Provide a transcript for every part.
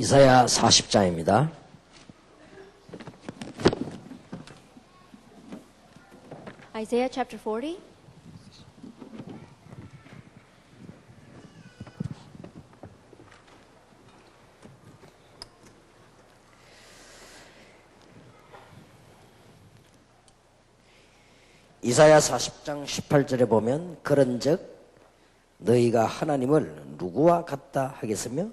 이사야 40장입니다. Isaiah chapter 40. 이사야 40장 18절에 보면 그런즉 너희가 하나님을 누구와 같다 하겠으며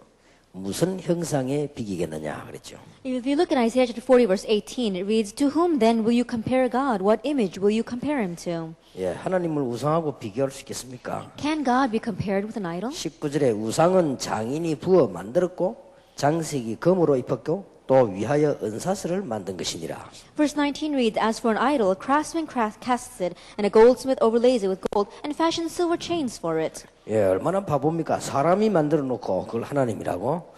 무슨 형상에 비기겠느냐 그랬죠. If you look at Isaiah chapter 40 verse 18, it reads, To whom then will you compare God? What image will you compare him to? 예, 하나님을 우상하고 비교할 수 있겠습니까? Can God be compared with an idol? 19절에 우상은 장인이 부어 만들었고 장식이 금으로 입혔고 또 위하여 은사슬을 만든 것이니라. Verse 19 reads, As for an idol, a craftsman casts it, and a goldsmith overlays it with gold, and fashions silver chains for it. 예, 얼마나 바보입니까? 사람이 만들어 놓고 그걸 하나님이라고.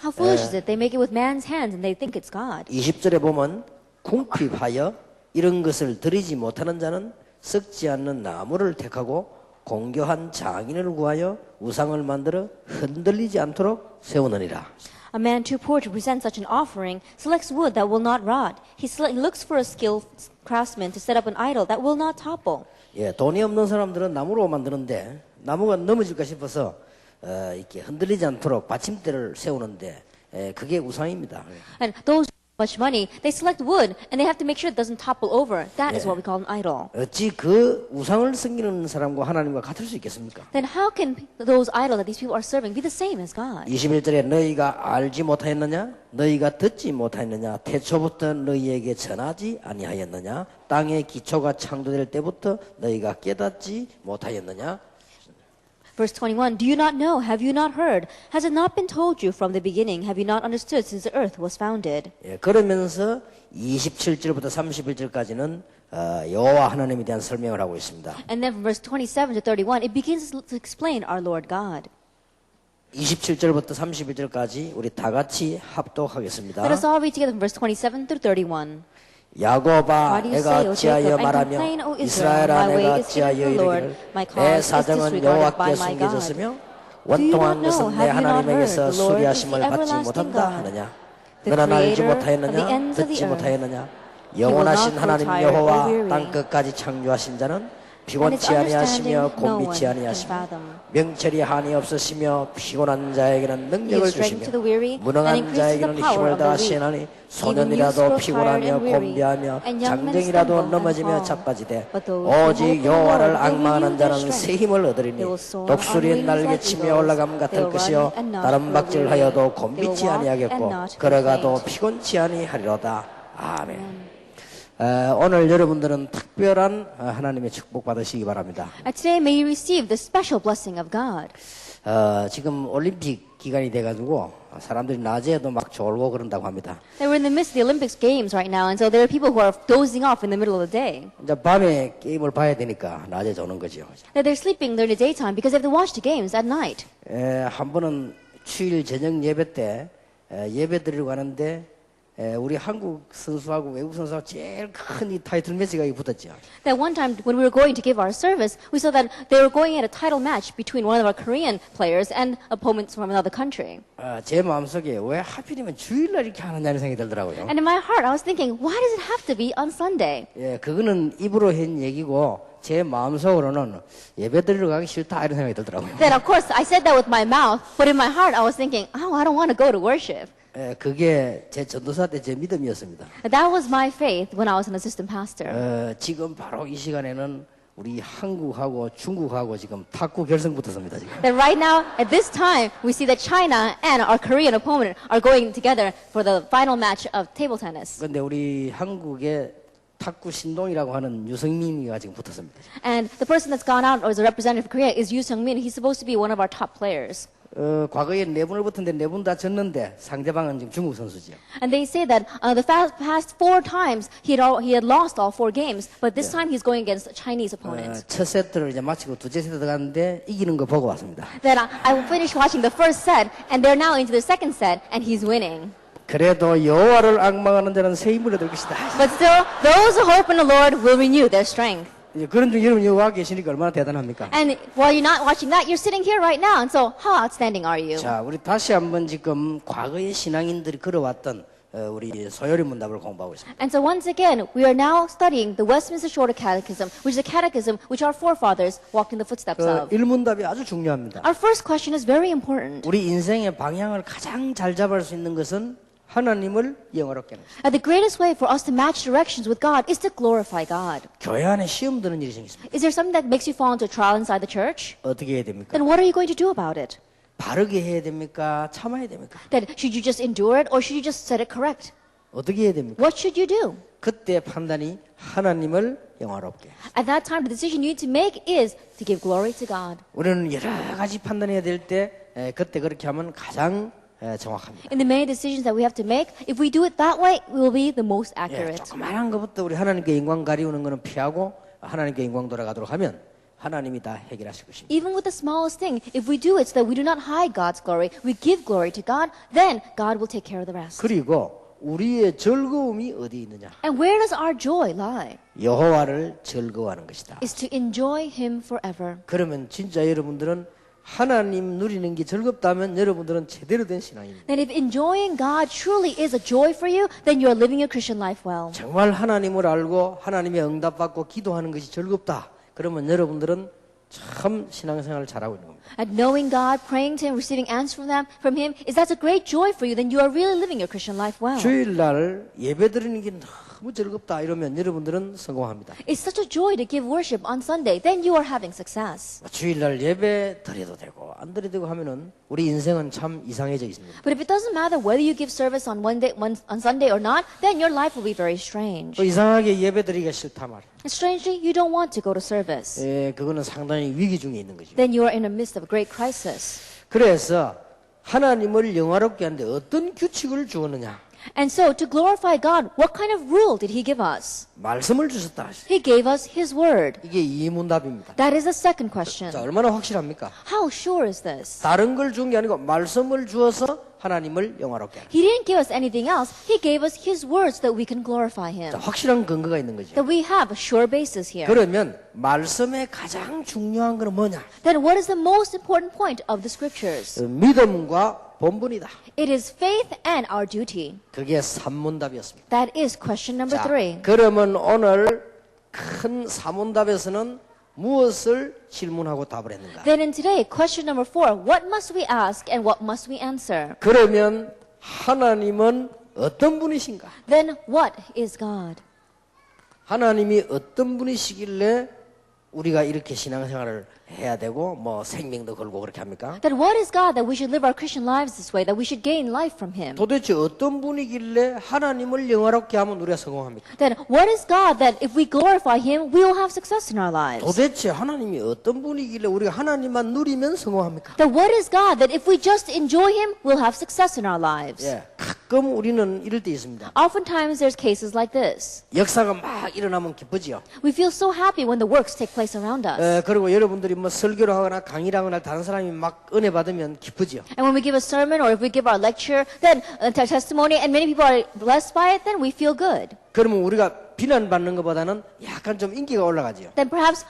How foolish is it? They make it with man's hands, and they think it's God. 20절에 보면 궁핍하여 이런 것을 드리지 못하는 자는 썩지 않는 나무를 택하고 공교한 장인을 구하여 우상을 만들어 흔들리지 않도록 세우느니라. A man too poor to present such an offering selects wood that will not rot. He looks for a skilled craftsman to set up an idol that will not topple. 예, 돈이 없는 사람들은 나무로 만드는데 나무가 넘어질까 싶어서 이렇게 흔들리지 않도록 받침대를 세우는데 그게 우상입니다. And those with much money, they select wood and they have to make sure it doesn't topple over. That is what we call an idol. 어찌 그 우상을 섬기는 사람과 하나님과 같을 수 있겠습니까? Then how can those idols that these people are serving be the same as God? 21절에 너희가 알지 못하였느냐? 너희가 듣지 못하였느냐? 태초부터 너희에게 전하지 아니하였느냐? 땅의 기초가 창조될 때부터 너희가 깨닫지 못하였느냐? Verse 21, Do you not know? Have you not heard? Has it not been told you from the beginning? Have you not understood since the earth was founded? 예, 그러면서 27절부터 31절까지는 여호와 하나님에 대한 설명을 하고 있습니다. And then from verse 27 to 31, it begins to explain our Lord God. 27절부터 31절까지 우리 다 같이 합독하겠습니다. Let us all read together from verse 27 through 31. 야곱아 Why do you 내가 say, O 어찌하여 Jacob, and 말하며 complain, O Israel? 이스라엘아 My 내가 way is 어찌하여 hidden from the Lord. 이르기를 My 내 cause is 사정은 disregarded 여호와께 by my 숨겨졌으며 Do you 원통한 not know? 것은 내 Have you not 하나님에게서 heard? The Lord is 수리하심을 the 받지 everlasting 못한다 God, 하느냐 the 너는 알지 creator of the 못하였느냐 ends of the 듣지 earth. 못하였느냐 will 영원하신 not grow 하나님 tired or 여호와 weary. 땅 끝까지 창조하신 자는 And its 피곤치 understanding 아니하시며 no one 곤비치 can 아니하시며 fathom. 명철이 한이 없으시며 피곤한 자에게는 능력을 He is strength to the weary, 주시며 and 무능한 increases the 자에게는 power 힘을 of the weak. 다하시나니 Even youths 소년이라도 grow tired 피곤하며 and weary, 곤비하며 and young men 장정이라도 stumble and 넘어지며 fall. 자빠지되 But those who 오직 hope in the 여호와를 Lord will 악망하는 renew their 자는 새 strength. 힘을 얻으리니 They will soar on 독수리의 wings 날개 like 치며 eagles. 올라감 They 같을 will 것이요 run and not 다른 grow 박질 weary. 하여도 They will 곤비치 walk and 아니하겠고 not grow 걸어가도 faint. 피곤치 아니하리로다. 아멘. 오늘 여러분들은 특별한 하나님의 축복 받으시기 바랍니다. Today may you receive the special blessing of God. 지금 올림픽 기간이 돼가지고 사람들이 낮에도 막 졸고 그런다고 합니다. We're in the midst of the Olympics Games right now, and so there are people who are dozing off in the middle of the day. 이제 밤에 게임을 봐야 되니까 낮에 조는 거죠. That they're sleeping during the daytime because they have to watch the games at night. 한 번은 주일 저녁 예배 때 예배 드리러 가는데 우리 한국 선수하고 외국 선수하고 제일 큰 이 타이틀 매치가 붙었죠. That one time when we were going to give our service, we saw that they were going at a title match between one of our Korean players and opponents from another country. 제 마음속에 왜 하필이면 주일날 이렇게 하느냐는 생각이 들더라고요. And in my heart, I was thinking, why does it have to be on Sunday? 예, 그거는 입으로 한 얘기고 제 마음속으로는 예배 드리러 가기 싫다 이런 생각이 들더라고요. That of course I said that with my mouth, but in my heart I was thinking, oh, I don't want to go to worship. 그게 제 전도사 때 제 믿음이었습니다. That was my faith when I was an assistant pastor. 지금 바로 이 시간에는 우리 한국하고 중국하고 지금 탁구 결승 붙었습니다. 지금. That right now, at this time, we see that China and our Korean opponent are going together for the final match of table tennis. 그런데 우리 한국의 탁구 신동이라고 하는 유성민이가 지금 붙었습니다. And the person that's gone out as a representative of Korea is Yoo Seung-min. He's supposed to be one of our top players. 과거에 네 분을 붙었는데 네 분 다 졌는데 상대방은 지금 중국 선수죠. And they say that the past 4 times he had lost all 4 games, but this time he's going against Chinese opponents. 첫 세트를 이제 마치고 두째 세트 들어갔는데 이기는 거 보고 왔습니다. That I finished watching the first set, and they're now into the second set, and he's winning. 그래도 여호와를 악망하는 자는 새 힘을 얻을 것이다. But still, those who hope in the Lord will renew their strength. 이제 그런 중 여러분 여기 와 계시니까 얼마나 대단합니까? And while you're not watching that, you're sitting here right now. And so how outstanding are you? 자, 우리 다시 한번 지금 과거의 신앙인들이 걸어왔던 우리 소요리 문답을 공부하고 있습니다. And so once again, we are now studying the Westminster Shorter Catechism, which is a catechism which our forefathers walked in the footsteps of. 일문답이 아주 중요합니다. Our first question is very important. 우리 인생의 방향을 가장 잘 잡을 수 있는 것은 하나님을 영화롭게 하는 것입니다. The greatest way for us to match directions with God is to glorify God. 교회 안에 시험 드는 일이 생겼습니다. Is there something that makes you fall into a trial inside the church? 어떻게 해야 됩니까? Then what are you going to do about it? 바르게 해야 됩니까? 참아야 됩니까? Then should you just endure it or should you just set it correct? 어떻게 해야 됩니까? What should you do? 그때 판단이 하나님을 영화롭게. At that time, the decision you need to make is to give glory to God. 우리는 여러 가지 판단해야 될 때 그때 그렇게 하면 가장 정확합니다. In the many decisions that we have to make, if we do it that way, we will be the most 예, accurate. 조그마한 것부터 우리 하나님께 영광 가리우는 것은 피하고 하나님께 영광 돌아가도록 하면 하나님이 다 해결하실 것입니다. Even with the smallest thing, if we do it so that we do not hide God's glory, we give glory to God, then God will take care of the rest. 그리고 우리의 즐거움이 어디 있느냐? And where does our joy lie? 여호와를 즐거워하는 것이다. Is to enjoy Him forever. 그러면 진짜 여러분들은 하나님 누리는 게 즐겁다면 여러분들은 제대로 된 신앙입니다. Then if enjoying God truly is a joy for you, then you are living your Christian life well. 정말 하나님을 알고 하나님의 응답받고 기도하는 것이 즐겁다. 그러면 여러분들은 참 신앙생활을 잘하고 있는 겁니다. And knowing God, praying to Him, receiving answers from Him, is that's a great joy for you, then you are really living your Christian life well. 주일날 예배 드리는 게 너무 즐겁다 이러면 여러분들은 성공합니다. It's such a joy to give worship on Sunday, then you are having success. 주일날 예배 드려도 되고 안 드려도 되고 하면은 우리 인생은 참 이상해져 있습니다. But if it doesn't matter whether you give service on on Sunday or not, then your life will be very strange. 또 이상하게 예배 드리기가 싫다 말. And strangely, you don't want to go to service. 그거는 상당히 위기 중에 있는 거죠. Then you are in the midst of a great crisis. 그래서 하나님을 영화롭게 하는데 어떤 규칙을 주었느냐? And so, to glorify God, what kind of rule did He give us? 말씀을 주셨다. He gave us His Word. 이게 이문답입니다. That is the second question. 자, 얼마나 확실합니까? How sure is this? 다른 걸 준 게 아니고 말씀을 주어서 하나님을 영화롭게 하는. He didn't give us anything else. He gave us His words so that we can glorify 자, Him. 확실한 근거가 있는 거죠. That we have a sure basis here. 그러면 말씀의 가장 중요한 것은 뭐냐? Then what is the most important point of the scriptures? 믿음과 본분이다. It is faith and our duty. 그게 3문답이었습니다. That is question number 3. 그러면 오늘 큰 4문답에서는 무엇을 질문하고 답을 했는가? Then in today, question number 4, what must we ask and what must we answer? 그러면 하나님은 어떤 분이신가? Then what is God? 하나님이 어떤 분이시길래 우리가 이렇게 신앙생활을 해야 되고 뭐 생명도 걸고 그렇게 합니까? Then what is God that we should live our Christian lives this way, that we should gain life from Him? 도대체 어떤 분이길래 하나님을 영화롭게 하면 우리가 성공합니까? Then what is God that if we glorify Him, we will have success in our lives? 도대체 하나님이 어떤 분이길래 우리가 하나님만 누리면 성공합니까? Then what is God that if we just enjoy Him, we'll have success in our lives? 예, 가끔 우리는 이럴 때 있습니다. Oftentimes there's cases like this. 역사가 막 일어나면 기쁘지요. We feel so happy when the works take place around us. 그리고 여러분들이 뭐 설교를 하거나 강의를 하거나 다른 사람이 막 은혜 받으면 기쁘지요. And when we give a sermon or if we give our lecture, then testimony, and many people are blessed by it, then we feel good. 그러면 우리가 비난받는 것보다는 약간 좀 인기가 올라가지요. Then perhaps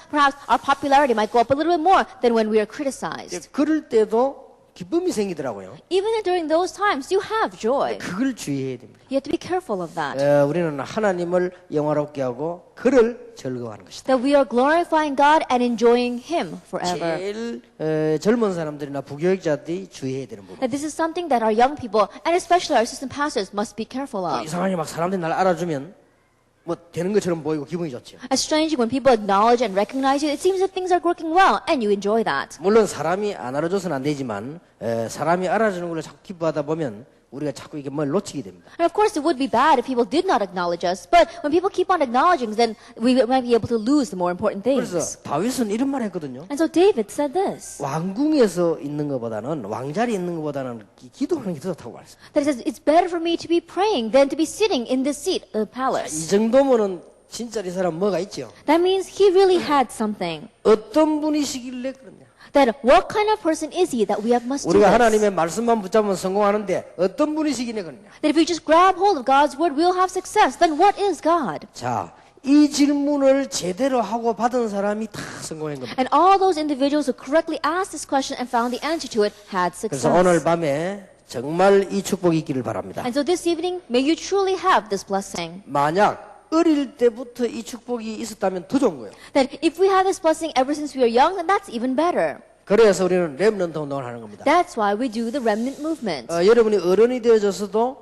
our popularity might go up a little bit more than when we are criticized. 그럴 때도 기쁨이 생기더라고요. Even during those times, you have joy. 그걸 주의해야 됩니다. You have to be careful of that. 우리는 하나님을 영화롭게 하고 그를 즐거워하는 것이다. That we are glorifying God and enjoying Him forever. 제일 젊은 사람들이나 부교육자들이 주의해야 되는 부분. That this is something that our young people, and especially our assistant pastors, must be careful of. 이상하게 막 사람들이 날 알아주면 뭐 되는 것처럼 보이고 기분이 좋죠. As strange when people acknowledge and recognize you, it seems that things are working well, and you enjoy that. 물론 사람이 안 알아줘서는 안 되지만 사람이 알아주는 걸 자꾸 기뻐하다 보면 우리가 자꾸 이게 뭘 놓치게 됩니다. And of course, it would be bad if people did not acknowledge us, but when people keep on acknowledging, then we might be able to lose the more important 그래서 things. 다윗은 이런 말 했거든요. And so David said this, 왕궁에서 있는 것보다는 왕자리에 있는 것보다는 기도하는 게 더 좋다고 말했어요. that it says, it's better for me to be praying than to be sitting in the seat of the 이 palace. 정도면은 진짜 이 사람 뭐가 있죠? That means he really had something. 어떤 분이시길래 그러냐? That what kind of person is he that we must do 우리가 this? 하나님의 말씀만 붙잡으면 성공하는데 어떤 분이시길래 그러냐? That if we just grab hold of God's word, we'll have success. Then what is God? 자, 이 질문을 제대로 하고 받은 사람이 다 성공한 겁니다. And all those individuals who correctly asked this question and found the answer to it had 그래서 오늘 success. 밤에 정말 이 축복이 있기를 바랍니다. And so this evening, may you truly have this blessing. 만약 어릴 때부터 이 축복이 있었다면 더 좋은 거예요. That if we have this blessing ever since we were young, then that's even better. 그래서 우리는 렘넌트 운동을 하는 겁니다. That's why we do the remnant movement. 여러분이 어른이 되어져서도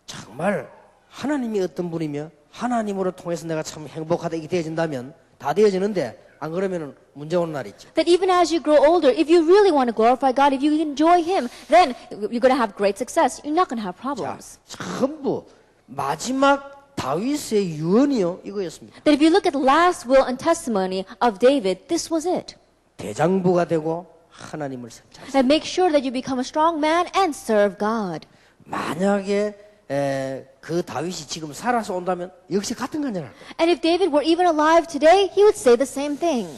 정말 하나님이 어떤 분이며 하나님으로 통해서 내가 참 행복하다 이게 되어진다면 다 되어지는데 안 그러면 문제 오는 날이 있죠. That even as you grow older, if you really want to glorify God, if you enjoy Him, then you're going to have great success. You're not going to have 자, problems. 전부 마지막 다윗의 유언이요 이거였습니다. That if you look at the last will and testimony of David, this was it. 대장부가 되고 하나님을 섬자. And make sure that you become a strong man and serve God. 만약에 그 다윗이 지금 살아서 온다면 역시 같은 간증을 할 거예요. And if David were even alive today, he would say the same thing.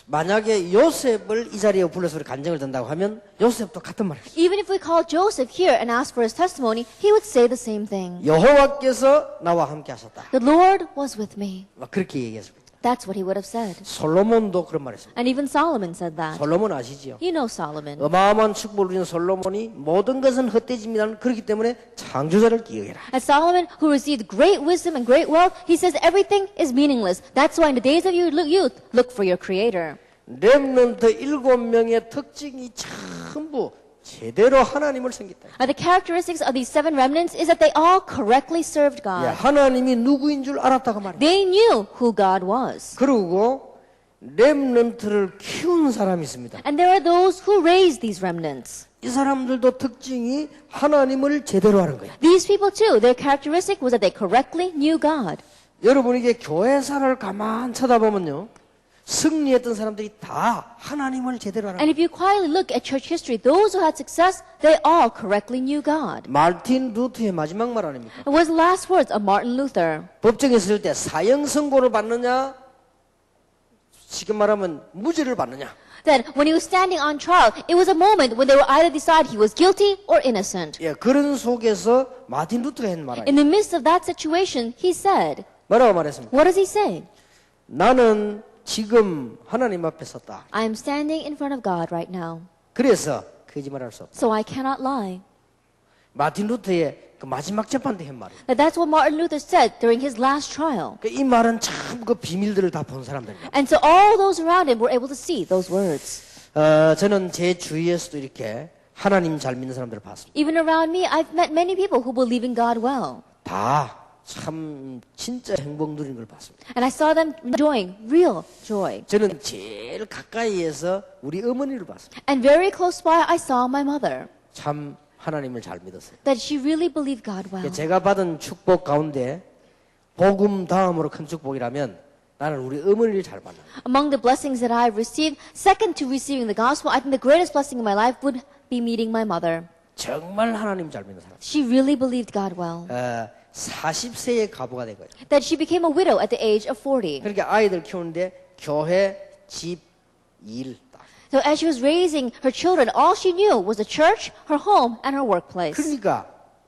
만약에 요셉을 이 자리에 불러서 우리 간증을 든다고 하면 요셉도 같은 말을 해요. Even if we call Joseph here and ask for his testimony, he would say the same thing. 여호와께서 나와 함께 하셨다. The Lord was with me. 막 그렇게 얘기했습니다. That's what he would have said. 솔로몬도 그런 말 했습니다. And even Solomon said that. 솔로몬 아시지요? You know Solomon. 어마어마한 축복을 누린 솔로몬이 모든 것은 헛되집니다. 그렇기 때문에 창조자를 기억해라. As Solomon, who received great wisdom and great wealth, he says everything is meaningless. That's why in the days of your youth, look for your Creator. 렘넌트 7명의 특징이 전부 제대로 하나님을 섬겼다. The characteristics of these 7 remnants is that they all correctly served 예, God. 하나님이 누구인 줄 알았다고 말이에요. They knew who God was. 그리고 렘넌트를 키운 사람이 있습니다. And there are those who raised these remnants. 이 사람들도 특징이 하나님을 제대로 하는 거예요. These people too, their characteristic was that they correctly knew God. 여러분에게 교회사를 가만 쳐다보면요. 승리했던 사람들이 다 하나님을 제대로 하는 And 거예요. if you quietly look at church history, those who had success, they all correctly knew God. 마틴 루터의 마지막 말 아닙니까? It was the last words of Martin Luther. 법정에 있을 때 사형 선고를 받느냐, 지금 말하면 무죄를 받느냐. That when he was standing on trial, it was a moment when they were either decide he was guilty or innocent. 예, 그런 속에서 마틴 루터가 한 말이에요. In the midst of that situation, he said, 뭐라고 말했습니까? what does he say? 나는 지금 하나님 앞에 섰다. I am standing in front of God right now, 그래서 거짓말할 수 없다. so I cannot lie. 마틴 루터의 그 마지막 재판 때 한 말이에요. That's what Martin Luther said during his last trial. 이 말은 참 그 비밀들을 다 본 사람들입니다. And so all those around him were able to see those words. 저는 제 주위에서도 이렇게 하나님 잘 믿는 사람들을 봤습니다. Even around me, I've met many people who believe in God well. 다 참 진짜 행복 누리는 걸 봤습니다. And I saw them enjoying real joy. 저는 제일 가까이에서 우리 어머니를 봤습니다. And very close by, I saw my mother, 참 하나님을 잘 믿었어요. that she really believed God well. 제가 받은 축복 가운데 복음 다음으로 큰 축복이라면 나는 우리 어머니를 잘 만나. Among the blessings that I've received, second to receiving the gospel, I think the greatest blessing in my life would be meeting my mother. 정말 하나님 잘 믿는 사람. She really believed God well. 40세에 가부가 된 거예요. That she became a widow at the age of 40. 그러니까 아이들 키우는데 교회, 집, 일. 딱. So as she was raising her children, all she knew was the church, her home, and her workplace. 그러니까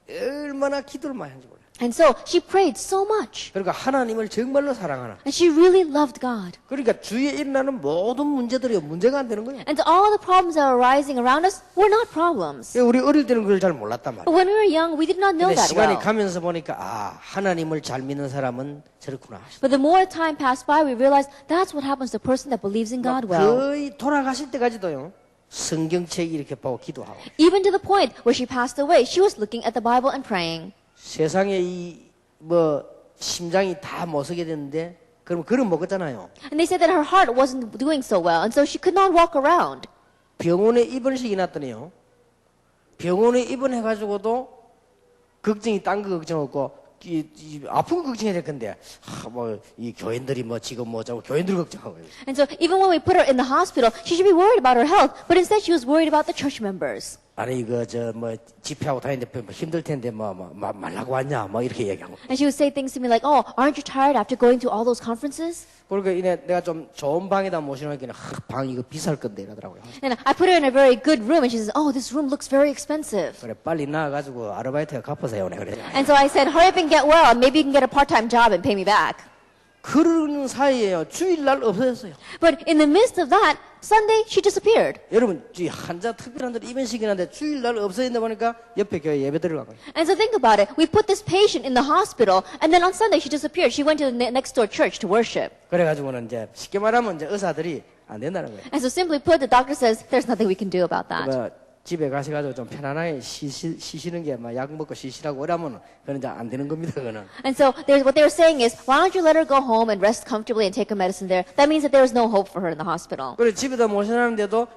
얼마나 기도를 많이 하는지 몰라요. And so she prayed so much. 그러니까 하나님을 정말로 사랑하나. And she really loved God. 그러니까 주위에 일어나는 모든 문제들이 문제가 안 되는 거예요. And so all the problems that were arising around us were not problems. 우리 어릴 때는 그걸 잘 몰랐단 But 말이에요. when we were young, we did not know 근데 that 시간이 well. 가면서 보니까 하나님을 잘 믿는 사람은 저렇구나. But the more time passed by, we realized that's what happens to a person that believes in God well. 거의 돌아가실 때까지도요. 성경책 이렇게 보고 기도하고. Even to the point where she passed away, she was looking at the Bible and praying. 세상에 심장이 다 못 서게 됐는데 그럼 먹었잖아요. And they said that her heart wasn't doing so well, and so she could not walk around. 병원에 입원식이 났더니요. 병원에 입원해가지고도 걱정이 딴 거 걱정 없고 아픈 거 걱정해야 될 건데 이 교인들이 지금 뭐자고 교인들 걱정하고. And so even when we put her in the hospital, she should be worried about her health, but instead she was worried about the church members. 아니 집회하고 다니는데 힘들 텐데 말라고 왔냐 이렇게 얘기하고. And she would say things to me like, "Oh, aren't you tired after going to all those conferences?" 그러니까 내가 좀 좋은 방에다 모셔놓으니까 방 이거 비쌀 건데 이러더라고요. And I put her in a very good room, and she says, "Oh, this room looks very expensive." 그래 빨리 나와가지고 아르바이트가 갚아서요. 그래. And so I said, "Hurry up and get well, and maybe you can get a part-time job and pay me back." 그러는 사이에요. 주일날 없어졌어요. But in the midst of that, Sunday, she disappeared. 여러분, 이 환자 특별한 들 입원시키긴 한데 주일날 없어진다 보니까 옆에 교회 예배 들어가고. And so think about it. We put this patient in the hospital, and then on Sunday she disappeared. She went to the next door church to worship. 그래가지고는 이제 쉽게 말하면 이제 의사들이 안 된다는 거예요. And so simply put, the doctor says, there's nothing we can do about that. 뭐 집에 가셔가지고 좀 편안하게 쉬시는 게 막 약 먹고 쉬시라고 그러면 그건 이제 안 되는 겁니다. 그거는. And so what they were saying is, why don't you let her go home and rest comfortably and take her medicine there? That means that there is no hope for her in the hospital. 그리고 집에다 모셔놨는데도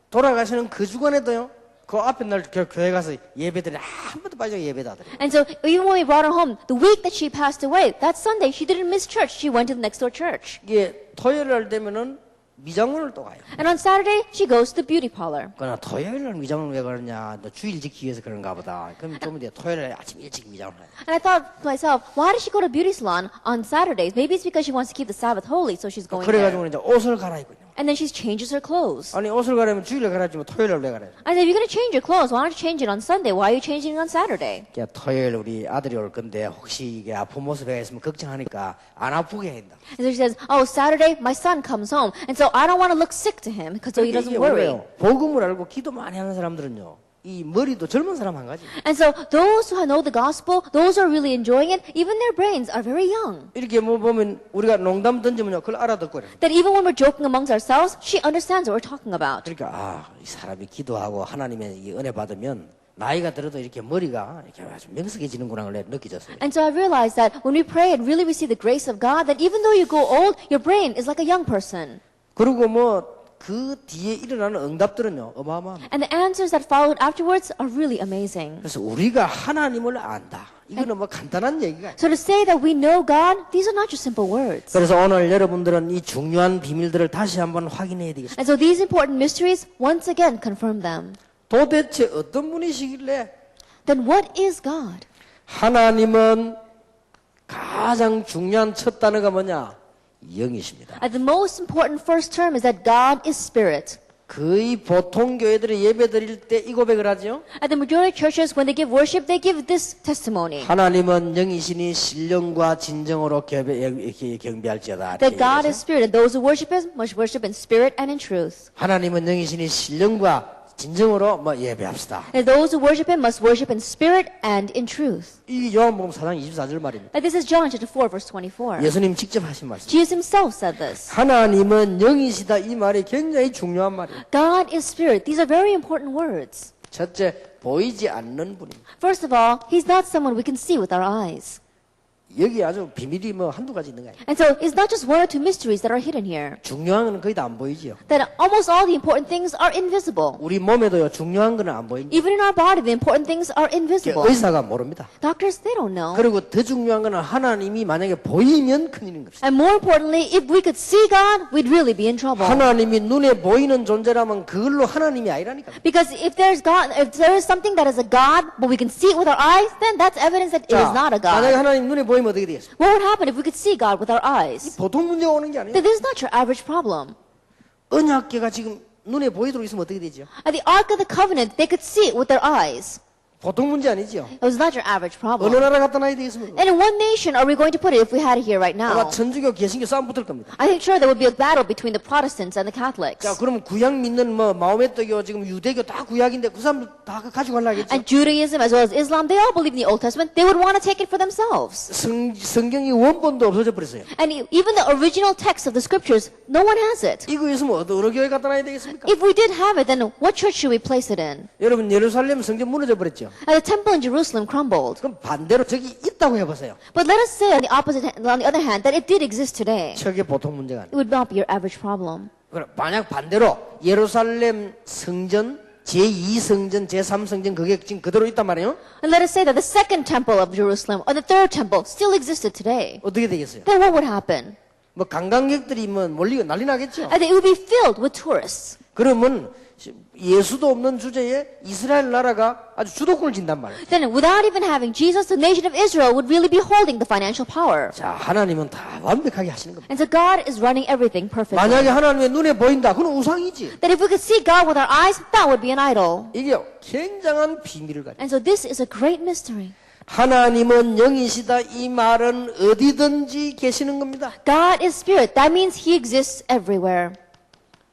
돌아가시는 그 주간에도요. 그 앞에 날 교회 가서 예배드리 한 번도 빠지고 예배다 드려요. And so even when we brought her home, the week that she passed away, that Sunday, she didn't miss church. She went to the next door church. 이게 토요일 날 되면은 미장원을 또 가요. And on Saturday, she goes to the beauty parlor. 그러나 토요일 날 미장원을 왜 가느냐? 너 주일 지키기 위해서 그런가 보다. 그럼 좀 이제 토요일 날 아침 일찍 미장원을 가요. And I thought to myself, why does she go to beauty salon on Saturdays? Maybe it's because she wants to keep the Sabbath holy, so she's going there. 그래가지고 이제 옷을 갈아입고요. And then she changes her clothes. 아니 옷을 갈아입으면 주일에 갈아입지 뭐 토요일 날 왜 갈아입? I said, if you're going to change your clothes, why don't you change it on Sunday? Why are you changing it on Saturday? 토요일 우리 아들이 올 건데 혹시 이게 아픈 모습에 있으면 걱정하니까 안 아프게 한다. And so she says, oh, Saturday, my son comes home. And so I don't want to look sick to him because so he doesn't worry. 복음을 알고 기도 많이 하는 사람들은요. 이 머리도 젊은 사람 한 가지. And so those who know the gospel, those who are really enjoying it, even their brains are very young. 이렇게 뭐 보면 우리가 농담 던지면요. 그걸 알아듣고 그래요. That even when we're joking amongst ourselves, she understands what we're talking about. 그러니까 이 사람이 기도하고 하나님의 이 은혜 받으면 나이가 들어도 이렇게 머리가 이렇게 아주 명석해지는구나 를 느끼졌어요. And so I realized that when we pray and really receive the grace of God, that even though you grow old, your brain is like a young person. 그리고 뭐 그 뒤에 일어나는 응답들은요. 어마어마합니다. And the answers that followed afterwards are really amazing. 그래서 우리가 하나님을 안다. 이거는 뭐 간단한 얘기가 아니에요. So to say that we know God, these are not just simple words. 그래서 오늘 여러분들은 이 중요한 비밀들을 다시 한번 확인해야 되겠습니다. And so these important mysteries, once again, confirm them. 도대체 어떤 분이시길래 Then what is God? 하나님은 가장 중요한 첫 단어가 뭐냐? 영이십니다. The most important first term is that God is spirit. 거의 보통 교회들이 예배 드릴 때 이 고백을 하죠. At the majority of churches, when they give worship, they give this testimony. 하나님은 영이시니 신령과 진정으로 경배할지어다. That God is spirit, and those who worship Him must worship in spirit and in truth. 하나님은 영이시니 신령과 진정으로 예배합시다. And those who worship Him must worship in spirit and in truth. 이 요한복음 4장 24절 말입니다. This is John chapter 4, verse 24. 예수님 직접 하신 말씀. Jesus Himself said this. 하나님은 영이시다 이 말이 굉장히 중요한 말이에요. God is spirit. These are very important words. 첫째, 보이지 않는 분입니다. First of all, He's not someone we can see with our eyes. 여기 아주 비밀이 한두 가지 있는 거예요. And so it's not just one or two mysteries that are hidden here. 중요한 건 거의 다 안 보이지요. That almost all the important things are invisible. 우리 몸에도요, 중요한 거는 안 보입니다. Even in our body, the important things are invisible. 의사가 모릅니다. Doctors, they don't know. 그리고 더 중요한 거는 하나님이 만약에 보이면 큰일인 겁니다. And more importantly, if we could see God, we'd really be in trouble. 하나님이 눈에 보이는 존재라면 그걸로 하나님이 아니라니까. Because if there is something that is a God, but we can see it with our eyes, then that's evidence that it is not a 만약에 God. 하나님 눈에 보이면 어떻게 되겠습니까? What would happen if we could see God with our eyes? 보통 문제가 오는 게 아니에요. That this is not your average problem. 언약궤가 지금 눈에 보이도록 있으면 어떻게 되죠? At the Ark of the Covenant, they could see it with their eyes. 보통 문제 아니죠? It was not your average 어느 problem. 나라 갖다 놔야 되겠습니까? And in what nation are we going to put it if we had it here right 아마 now? 천주교, 개신교 싸움 붙을 겁니다. I think sure there would be a battle between the Protestants and the Catholics. 자, 그러면 구약 믿는 마호메트교, 지금 유대교 다 구약인데 그 사람들 다 가지고 가려겠죠? And Judaism as well as Islam, they all believe in the Old Testament. They would want to take it for themselves. 성경이 원본도 없어져 버렸어요. And even the original text of the scriptures, no one has it. 이거 있으면 어느 교회 갖다 놔야 되겠습니까? If we did have it, then what church should we place it in? 여러분, 예루살렘 성전 무너져 버렸죠? The temple in Jerusalem crumbled. 그럼 반대로 저기 있다고 해보세요. But let us say on the other hand, that it did exist today. 저게 보통 문제가 아니에요. It would not be your average problem. 그럼 만약 반대로 예루살렘 성전, 제2성전, 제3성전 그게 지금 그대로 있단 말이에요? And let us say that the second temple of Jerusalem or the third temple still existed today. 어떻게 되겠어요? Then what would happen? 뭐 관광객들이 몰리고 난리 나겠죠? And it would be filled with tourists. 그러면 예수도 없는 주제에 이스라엘 나라가 아주 주도권을 진단 말이에요. Then without even having Jesus, the nation of Israel would really be holding the financial power. 자, 하나님은 다 완벽하게 하시는 겁니다. And so God is running everything perfectly. 만약에 하나님의 눈에 보인다, 그건 우상이지. That if we could see God with our eyes, that would be an idol. 이게 굉장한 비밀을 가지고. And so this is a great mystery. 하나님은 영이시다. 이 말은 어디든지 계시는 겁니다. God is spirit. That means he exists everywhere.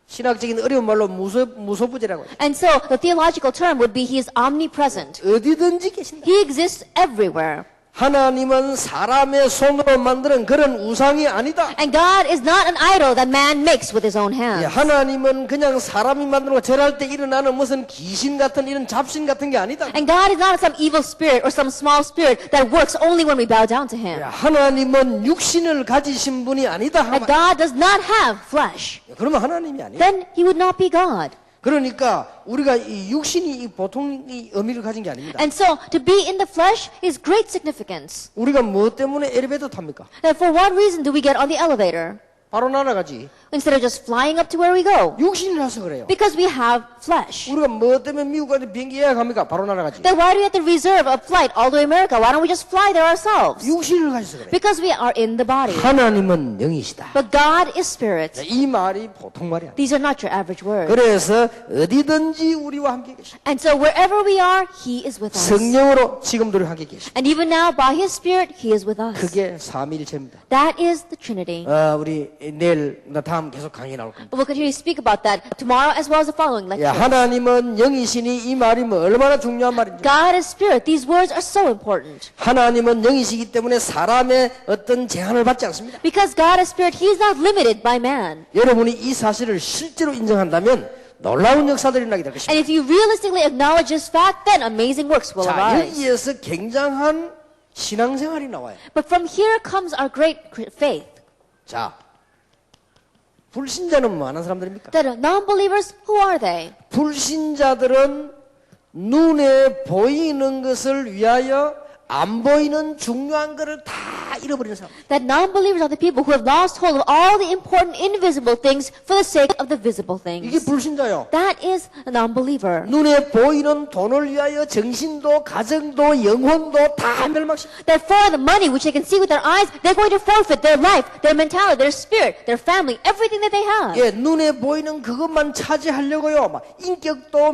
신학적인 어려운 말로 무소부재라고 해요. And so the theological term would be he is omnipresent. 어디든지 계신다. He exists everywhere. 하나님은 사람의 손으로 만드는 그런 우상이 아니다. And God is not an idol that man makes with his own 예, hands. 하나님은 그냥 사람이 만들고 절할 때 일어나는 무슨 귀신 같은 이런 잡신 같은 게 아니다. And God is not some evil spirit or some small spirit that works only when we bow down to 예, him. 하나님은 육신을 가지신 분이 아니다. And God does not have flesh. 그러면 하나님이 아니다. Then he would not be God. 그러니까 우리가 이 육신이 이 보통 이 의미를 가진 게 아닙니다. And so to be in the flesh is great significance. 우리가 뭐 때문에 엘리베이터 탑니까? That for what reason do we get on the elevator 바로 날아가지. instead of just flying up to where we go? 육신이라서 그래요. Because we have flesh. 우리가 뭐 때문에 미국 가서 비행기 예약합니까? 바로 날아가지. Then why do we have to reserve a flight all the way to America? Why don't we just fly there ourselves? 육신을 가져서 그래요. Because we are in the body. 하나님은 영이시다. But God is spirit. 이 말이 보통 말이 아니에요. These are not your average words. 그래서 어디든지 우리와 함께 계시다. And so wherever we are, he is with us. 성령으로 지금도 우리와 함께 계시다. And even now, by his spirit, he is with us. 그게 삼위일체입니다. That is the Trinity. 우리 내일 다음 계속 강의 나올 겁니다. We'll continue to speak about that tomorrow as well as the following 예, lecture. 하나님은 영이시니 이 말이 뭐 얼마나 중요한 말인지. God is spirit. These words are so important. 하나님은 영이시기 때문에 사람의 어떤 제한을 받지 않습니다. Because God is spirit, he is not limited by man. 여러분이 이 사실을 실제로 인정한다면 놀라운 역사들이 일어나게 될 것입니다. And if you realistically acknowledge this fact, then amazing works will 자, arise. 여기에서 굉장한 신앙생활이 나와요. But from here comes our great faith. 자, 불신자는 뭐 하는 사람들입니까? The non-believers, who are they? 불신자들은 눈에 보이는 것을 위하여 안 보이는 중요한 것을 다 잃어버리는 사람. That non-believers are the people who have lost hold of all the important invisible things for the sake of the visible 이게 things. 불신자요. That is a non-believer. 눈에 보이는 돈을 위하여 정신도 가정도 영혼도 다 멸망시켜. That for the money which they can see with their eyes, they're going to forfeit their life, their mentality, their spirit, their family, everything that they have. 예, 눈에 보이는 그것만 차지하려고요. 막 인격도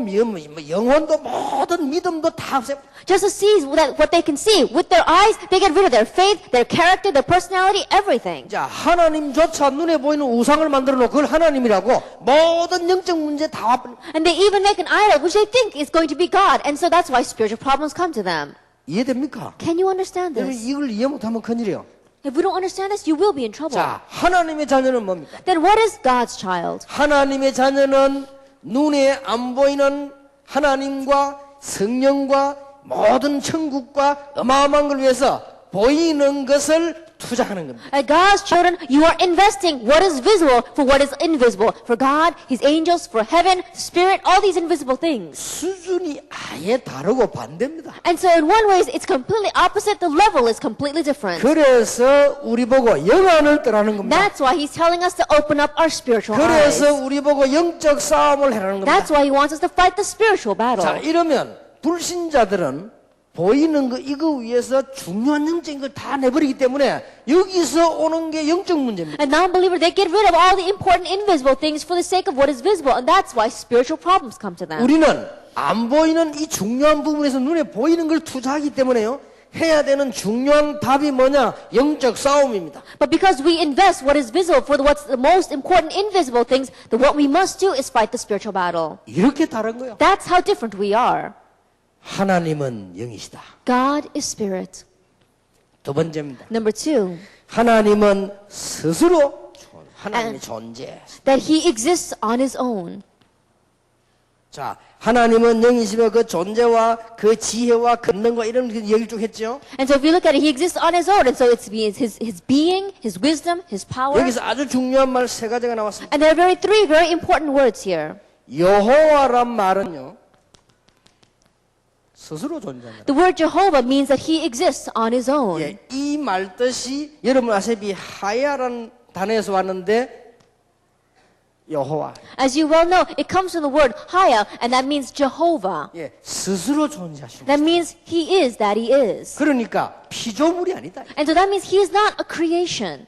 영혼도 모든 믿음도 다 없애요. Just to see what they can see with their eyes, they get rid of their faith, their character, their personality, everything. 자, 하나님조차 눈에 보이는 우상을 만들어 놓고 그걸 하나님이라고 모든 영적 문제 다 와버려. And they even make an idol which they think is going to be God. And so that's why spiritual problems come to them. 이해됩니까? Can you understand 여러분 this? 이걸 이해 못하면 큰일이에요. If we don't understand this, you will be in trouble. 자, 하나님의 자녀는 뭡니까? Then what is God's child? 하나님의 자녀는 눈에 안 보이는 하나님과 성령과 모든 천국과 어마어마한 걸 위해서 보이는 것을 투자하는 겁니다. As God's children, you are investing what is visible for what is invisible. For God, His angels, for heaven, Spirit, all these invisible things. 수준이 아예 다르고 반대입니다. And so in one way, it's completely opposite. The level is completely different. 그래서 우리 보고 영안을 떠나는 겁니다. That's why He's telling us to open up our spiritual eyes. 그래서 우리 보고 영적 싸움을 해라는 겁니다. That's why He wants us to fight the spiritual battle. 자, 이러면 불신자들은 보이는 거 이거 위해서 중요한 영적인 걸 다 내버리기 때문에 여기서 오는 게 영적 문제입니다. And non-believer, they get rid of all the important invisible things for the sake of what is visible. And that's why spiritual problems come to them. 우리는 안 보이는 이 중요한 부분에서 눈에 보이는 걸 투자하기 때문에요. 해야 되는 중요한 답이 뭐냐? 영적 싸움입니다. But because we invest what is visible for what's the most important invisible things, then what we must do is fight the spiritual battle. 이렇게 다른 거예요. That's how different we are. 하나님은 영이시다. God is spirit. 두 번째입니다. Number two, 하나님은 스스로 하나님의 존재. that He exists on His own. 자, 하나님은 영이시며 그 존재와 그 지혜와 권능과 이런 얘기를 쭉 했죠. And so if you look at it, He exists on His own. And so it's His being, His wisdom, His power. 여기서 아주 중요한 말 세 가지가 나왔습니다. And there are three very important words here. 여호와란 말은요, 스스로 존재한다. The word Jehovah means that He exists on His own. 예, 이 말뜻이 여러분 아세비 하야라는 단어에서 왔는데 여호와. As you well know, it comes from the word Haya, and that means Jehovah. 예, 스스로 존재하시는. That means He is that He is. 그러니까 피조물이 아니다. And so that means He is not a creation.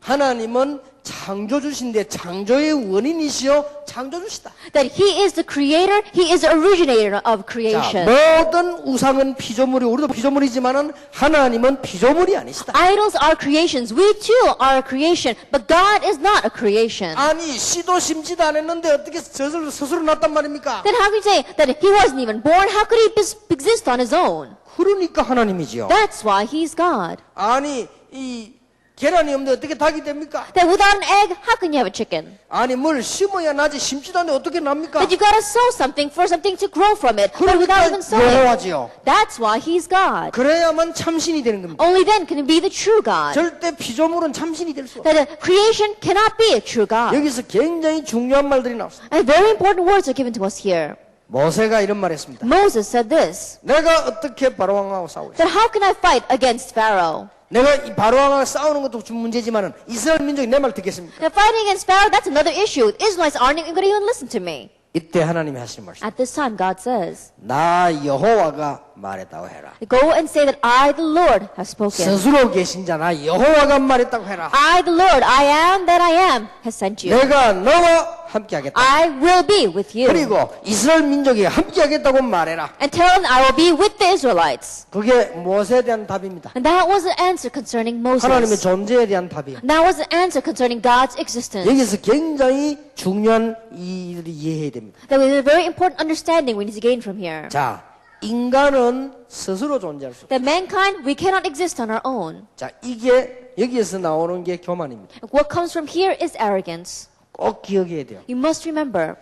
하나님은 창조주신데 창조의 원인이시여 창조주시다. That He is the creator, He is the originator of 자, creation. 모든 우상은 피조물이 우리도 피조물이지만은 하나님은 피조물이 아니시다. Idols are creations. We too are a creation, but God is not a creation. 아니 씨도 심지도 안 했는데 어떻게 스스로 났단 말입니까? Then how can you say that He wasn't even born? How could He exist on His own? 그러니까 하나님이지요. That's why He's God. 아니 이 계란이 없는데 어떻게 닭이 됩니까? That without an egg, how can you have a chicken? 아니 뭘 심어야 나지 심지도 않는데 어떻게 납니까? That you gotta sow something for something to grow from it. But without even 그러니까 sowing. 여호와지요. That's why He's God. 그래야만 참신이 되는 겁니다. Only then can He be the true God. 절대 피조물은 참신이 될 수 없어요. That a creation cannot be a true God. 여기서 굉장히 중요한 말들이 나왔습니다. And very important words are given to us here. 모세가 이런 말했습니다. Moses said this, 내가 어떻게 바로왕하고 싸우겠어? that how can I fight against Pharaoh? 내가 이 바로왕하고 싸우는 것도 좀 문제지만은 이스라엘 민족이 내 말 듣겠습니까? Now fighting against Pharaoh, that's another issue. Israelites aren't even going to even listen to me. 이때 하나님이 하신 말씀. At this time, God says, 나 여호와가 말했다고 해라. go and say that I, the Lord, have spoken. 스스로 계신 자 나 여호와가 말했다고 해라. I, the Lord, I am that I am, has sent you. 내가 너와 함께하겠다. I will be with you. 그리고 이스라엘 민족이 함께하겠다고 말해라. And tell them I will be with the Israelites. 그게 모세에 대한 답입니다. And that was the answer concerning 하나님의 Moses. 존재에 대한 답이에요. And that was the answer concerning God's existence. 여기서 굉장히 중요한 일을 이해해야 됩니다. That was a very important understanding we need to gain from here. 자, 인간은 스스로 존재할 수 없어요. That mankind, we cannot exist on our own. 자, 이게 여기에서 나오는 게 교만입니다. What comes from here is arrogance. 꼭 기억해야 돼요. You must remember,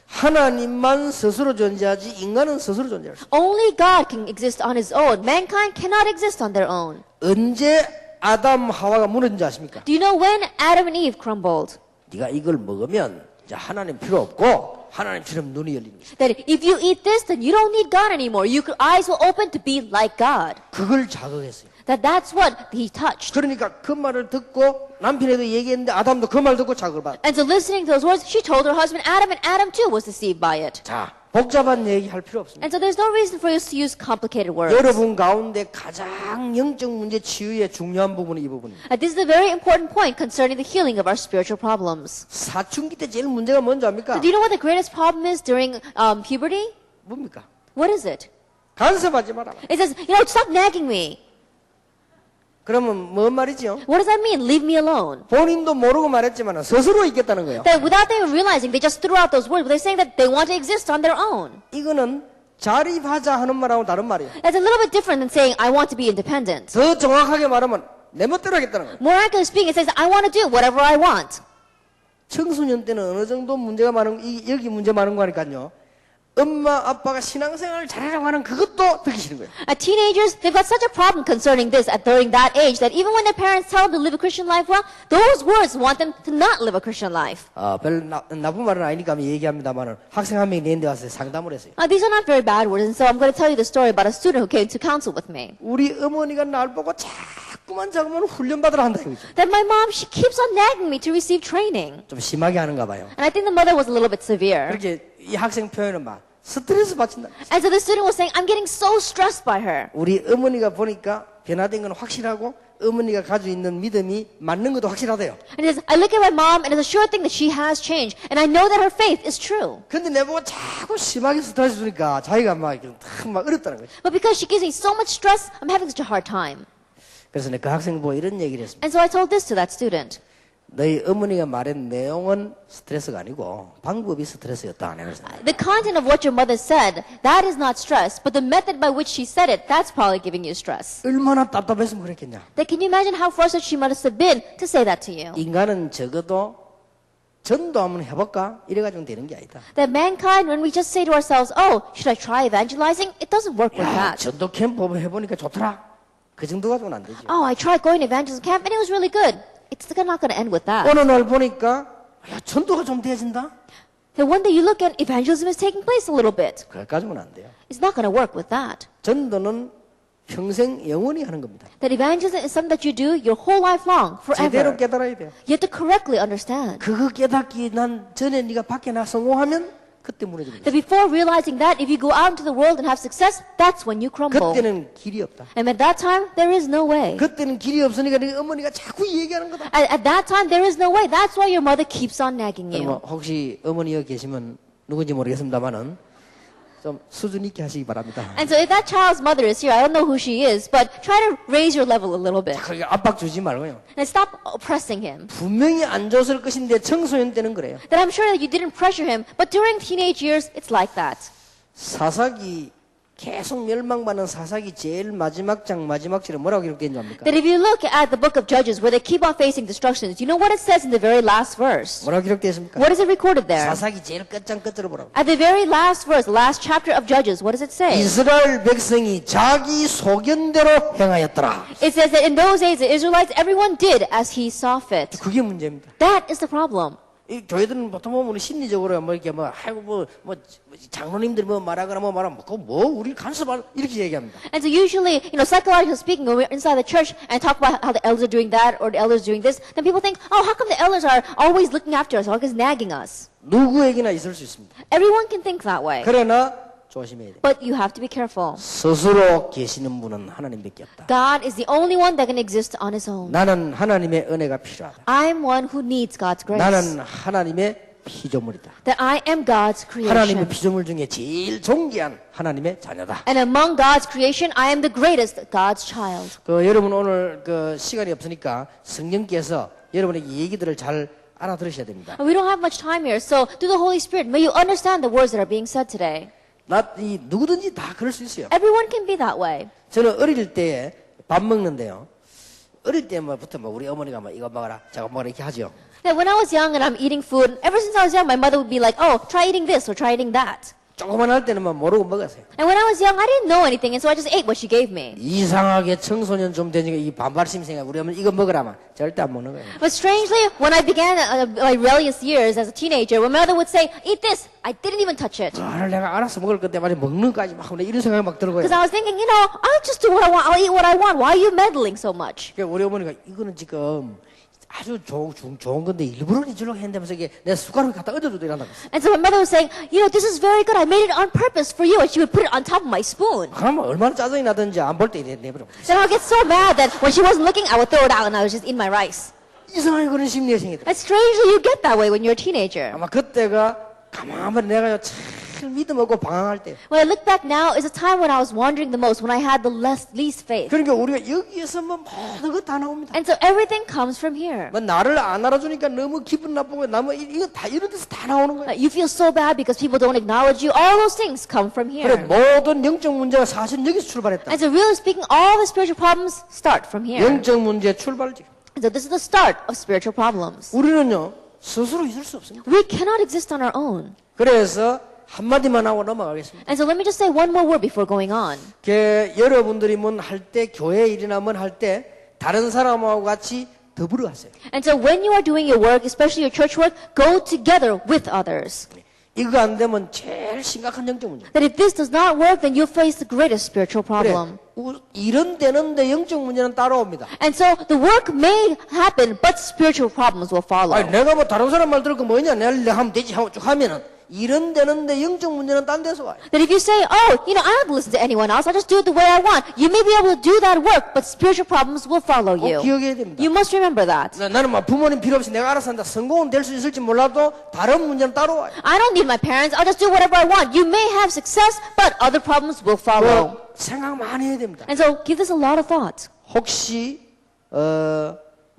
하나님만 스스로 존재하지 인간은 스스로 존재할 수 없어요. only God can exist on His own. Mankind cannot exist on their own. 언제 아담 하와가 무너진지 아십니까? Do you know when Adam and Eve crumbled? 네가 이걸 먹으면 이제 하나님 필요 없고 하나님처럼 눈이 열리는 거죠. That if you eat this, then you don't need God anymore. Your eyes will open to be like God. 그걸 자극했어요. That's what He touched. 그러니까 그 말을 듣고 남편에도 얘기했는데 아담도 그 말 듣고 자극을 받아. And so listening to those words, she told her husband Adam, and Adam too was deceived by it. 자, 복잡한 얘기 할 필요 없습니다. And so there's no reason for us to use complicated words. 여러분 가운데 가장 영적 문제 치유의 중요한 부분이 이 부분입니다. This is a very important point concerning the healing of our spiritual problems. 사춘기 때 제일 문제가 뭔지 압니까? So do you know what the greatest problem is during puberty? 뭡니까? What is it? 간섭하지 마라. It says, stop nagging me. 그러면 뭔 말이죠? What does that mean? Leave me alone. 본인도 모르고 말했지만 스스로 있겠다는 거예요. That without them realizing, they just threw out those words, but they're saying that they want to exist on their own. 이거는 자립하자 하는 말하고 다른 말이에요. That's a little bit different than saying, I want to be independent. 더 정확하게 말하면 내 멋대로 하겠다는 거예요. More accurately speaking, it says, I want to do whatever I want. 청소년 때는 어느 정도 문제가 많은 여기 문제 많은 거니까요. 엄마 아빠가 신앙생활을 잘하라고 하는 그것도 듣기 싫은 거예요. Teenagers, they've got such a problem concerning this during that age that even when their parents tell them to live a Christian life, well, those words want them to not live a Christian life. 별 나쁜 말은 아니니까 얘기합니다만은 학생 한 명이 내한테 와서 상담을 했어요. These are not very bad words, and so I'm going to tell you the story about a student who came to counsel with me. 우리 어머니가 날 보고 자꾸만 훈련 받으라 한다 이거죠. That my mom, she keeps on nagging me to receive training. 좀 심하게 하는가 봐요. And I think the mother was a little bit severe. 그렇게 이 학생 표현은 막 스트레스 받친다. And so the student was saying, I'm getting so stressed by her. 우리 어머니가 보니까 변화된 건 확실하고 어머니가 가지고 있는 믿음이 맞는 것도 확실하대요. And he says, I look at my mom and it's a sure thing that she has changed. And I know that her faith is true. 근데 내보고 자꾸 심하게 스트레스 주니까 자기가 막 어렵다는 거죠. But because she gives me so much stress, I'm having such a hard time. 그래서 내가 그 학생 보고 이런 얘기를 했습니다. And so I told this to that student. 너희 어머니가 말한 내용은 스트레스가 아니고 방법이 스트레스였다. The content of what your mother said, that is not stress. But the method by which she said it, that's probably giving you stress. 얼마나 답답했으면 그랬겠냐. Then can you imagine how frustrated she must have been to say that to you? 인간은 적어도 전도 한번 해볼까? 이래가지고 되는 게 아니다. That mankind, when we just say to ourselves, oh, should I try evangelizing? It doesn't work like 야, that. 전도 캠프 해보니까 좋더라. 그 정도 가지고는 안 되죠. Oh, I tried going to evangelism camp and it was really good. It's not going to end with that. 어느 날 보니까 야, 전도가 좀 되어진다? Then one day you look and evangelism is taking place a little bit. 그걸 가지고는 안 돼요. It's not going to work with that. 전도는 평생 영원히 하는 겁니다. That evangelism is something that you do your whole life long, 제대로 forever. 깨달아야 돼요. You have to correctly understand. 그거 깨닫기 난 전에 네가 밖에 나 성공하면 그때 무너지는 That 거예요. before realizing that, if you go out into the world and have success, that's when you crumble. 그때는 길이 없다. And at that time, there is no way. 그때는 길이 없으니까 네 어머니가 자꾸 얘기하는 거다. At that time, there is no way. That's why your mother keeps on nagging you. 뭐 혹시 어머니가 계시면 누군지 모르겠습니다만은 좀 수준 있게 하시기 바랍니다. And so if that child's mother is here, I don't know who she is, but try to raise your level a little bit. 그러니까 압박 주지 말고요. And stop oppressing him. 분명히 안 줬을 것인데 청소년 때는 그래요. That I'm sure that you didn't pressure him, but during teenage years, it's like that. 사사기 계속 멸망받는 사사기 제일 마지막 장 마지막 절에 뭐라고 기록된 줄 압니까? That if you look at the book of Judges, where they keep on facing destructions, you know what it says in the very last verse? 뭐라고 기록되어 있습니까? What is it recorded there? 사사기 제일 끝장 끝으로 보라고. At the very last verse, the last chapter of Judges, what does it say? 이스라엘 백성이 자기 소견대로 행하였더라. It says that in those days, the Israelites, everyone did as he saw fit. 그게 문제입니다. That is the problem. 이 교회들은 보통 보면 심리적으로 뭐 이렇게 뭐 아이고 뭐 장로님들이 뭐 말하거나 뭐 말하면 그거 뭐 우리 간섭할 이렇게 얘기합니다. And so usually, psychologically speaking, when we're inside the church and talk about how the elders are doing that or the elders are doing this, then people think, oh, how come the elders are always looking after us, always nagging us? 누구에게나 있을 수 있습니다. Everyone can think that way. 그러나 조심해야 돼요. But you have to be careful. 스스로 계시는 분은 하나님밖에 없다. God is the only one that can exist on his own. 나는 하나님의 은혜가 필요하다. I'm one who needs God's grace. 나는 하나님의 피조물이다. That I am God's 하나님의 creation. 피조물 중에 제일 존귀한 하나님의 자녀다. And among God's creation, I am the greatest God's child. 여러분 오늘 시간이 없으니까 성령께서 여러분의 얘기들을 잘 알아들으셔야 됩니다. We don't have much time here, so through the Holy Spirit, may you understand the words that are being said today. 누구든지 다 그럴 수 있어요. Everyone can be that way. 저는 어릴 때에 밥 먹는데요. 어릴 때부터 우리 어머니가 이거 먹어라, 저거 먹어라 이렇게 하죠. That when I was young and I'm eating food, ever since I was young, my mother would be like, oh, try eating this or try eating that. 조그만 할 때는 모르고 먹었어요. And when I was young, I didn't know anything, and so I just ate what she gave me. 이상하게 청소년 좀 되니까 이 반발심 생각. 우리 어머니 이거 먹으라면 절대 안 먹는 거예요. But strangely, when I began my rebellious years as a teenager, when my mother would say, eat this, I didn't even touch it. 내가 알아서 먹을 건데 말이 먹는 거까지 막 이런 생각이 막 들어요. Because I was thinking, I'll just do what I want. I'll eat what I want. Why are you meddling so much? 그러니까 우리 어머니가 이거는 지금 아주 좋은 건데 일부러 잊으려고 했는데면서 이게 내가 숟가락을 갖다 얹어도 이란다고. And so my mother was saying, this is very good. I made it on purpose for you. And she would put it on top of my spoon. 그러면 얼마나 짜증이 나든지 안 볼 때 내버려. Then I would get so mad that when she wasn't looking, I would throw it out and I would just eat my rice. 이상하게 그런 심리가 생기더라고요. And strangely, you get that way when you're a teenager. 아마 그때가 가만히 내가 참 믿음 없고 방황할 때. When I look back now, is a time when I was wandering the most, when I had the least faith. 그러니까 우리가 여기에서 모든 거 다 나옵니다. And so everything comes from here. 나를 안 알아주니까 너무 기분 나쁘고 이거 다 이런 데서 다 나오는 거야. You feel so bad because people don't acknowledge you. All those things come from 그래 here. 모든 영적 문제가 사실 여기서 출발했다. And so really speaking, all the spiritual problems start from here. 영적 문제 출발지. And so this is the start of spiritual problems. 우리는요 스스로 있을 수 없습니다. We cannot exist on our own. 그래서 한마디만 하고 넘어가겠습니다. And so let me just say one more word before going on. 여러분들이 할 때 교회 일이나 할 때 다른 사람하고 같이 더불어 하세요. And so when you are doing your work, especially your church work, go together with others. 이거 안 되면 제일 심각한 영적 문제. That if this does not work, then you'll face the greatest spiritual 그래, problem. 일은 되는데 영적 문제는 따라옵니다. And so the work may happen, but spiritual problems will follow. 아니, 내가 다른 사람 말 들을 거 뭐냐? 내가 하면 되지 하고 쭉 하면은 일은 되는데 영적 문제는 딴 데서 와요. That if you say, I don't listen to anyone else, I just do it the way I want, you may be able to do that work, but spiritual problems will follow 꼭 you. 기억해야 됩니다. You must remember that. 나는 부모님 필요 없이 내가 알아서 한다. 성공은 될 수 있을지 몰라도 다른 문제는 따라와요. I don't need my parents, I'll just do whatever I want. You may have success, but other problems will follow. 생각 많이 해야 됩니다. And so give this a lot of thought. 혹시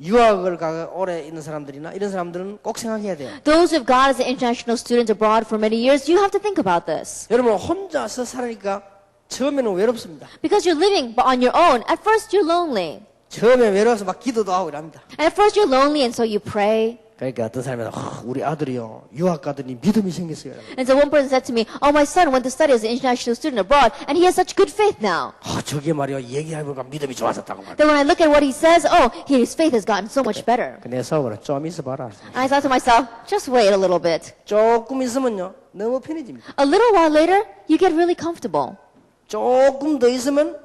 유학을 오래 있는 사람들이나 이런 사람들은 꼭 생각해야 돼요. Those who've gone as an international student abroad for many years, you have to think about this. 여러분 혼자서 살으니까 처음에는 외롭습니다. Because you're living on your own, at first you're lonely. 처음에 외로워서 막 기도도 하고 이랍니다. And at first you're lonely, and so you pray. 그러니까 어떤 사람이 우리 아들이요 유학 가더니 믿음이 생겼어요. And so one person said to me, my son went to study as an international student abroad, and he has such good faith now. 저게 말이요 얘기해보니까 믿음이 좋아졌다고 말이야. Then when I look at what he says, his faith has gotten so much better. 내 속으로 좀 있어봐라. And I thought to myself, just wait a little bit. 조금 있으면요 너무 편해집니다. A little while later, you get really comfortable. 조금 더 있으면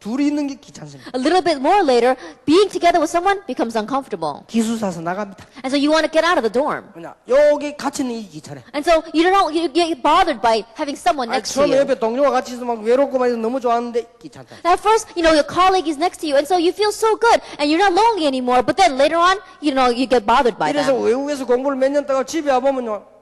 둘이 있는 게 귀찮습니다. A little bit more later, being together with someone becomes uncomfortable. 기숙사에서 나갑니다. And so you want to get out of the dorm. 그냥 여기 같이 있는 게 귀찮아요. And so you get bothered by having someone 아니, next to 처음에 you. 옆에 동료가 같이 있어서 막 외롭고 막 너무 좋았는데 귀찮다. At first, your colleague is next to you, and so you feel so good, and you're not lonely anymore. But then later on, you get bothered by 이래서 them. 외국에서 공부를 몇 년 동안 집에 와보면요.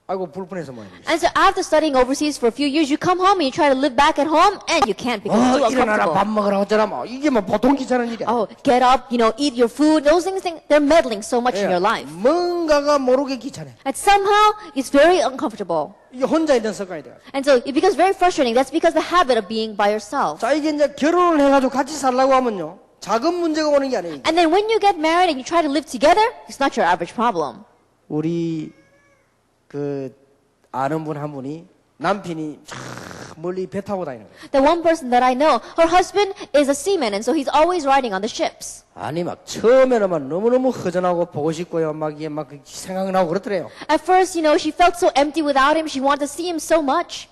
아이고 불편해서 뭐예요. And so after studying overseas for a few years, you come home and you try to live back at home, and you can't because it's too 일어나라 밥 uncomfortable. 먹으라 어쩌라 뭐 이게 뭐 보통 귀찮은 일이야. Oh, get up, eat your food. Those things, they're meddling so much in your life. 뭔가가 모르게 귀찮아. And somehow, it's very uncomfortable. 이게 혼자 있는 습관이 돼요. And so it becomes very frustrating. That's because the habit of being by yourself. 자 이게 이제 결혼을 해가지고 같이 살라고 하면요. 작은 문제가 오는 게 아니에요. And then when you get married and you try to live together, it's not your average problem. 우리 그 아는 분 한 분이 남편이 참 멀리 배 타고 다니는 거예요. The one person that I know, her husband is a seaman, and so he's always riding on the ships. 아니 막 처음에는 막 너무너무 허전하고 보고 싶고요. 막 이게 막 생각나고 그렇더래요. At first, she felt so empty without him. She wanted to see him so much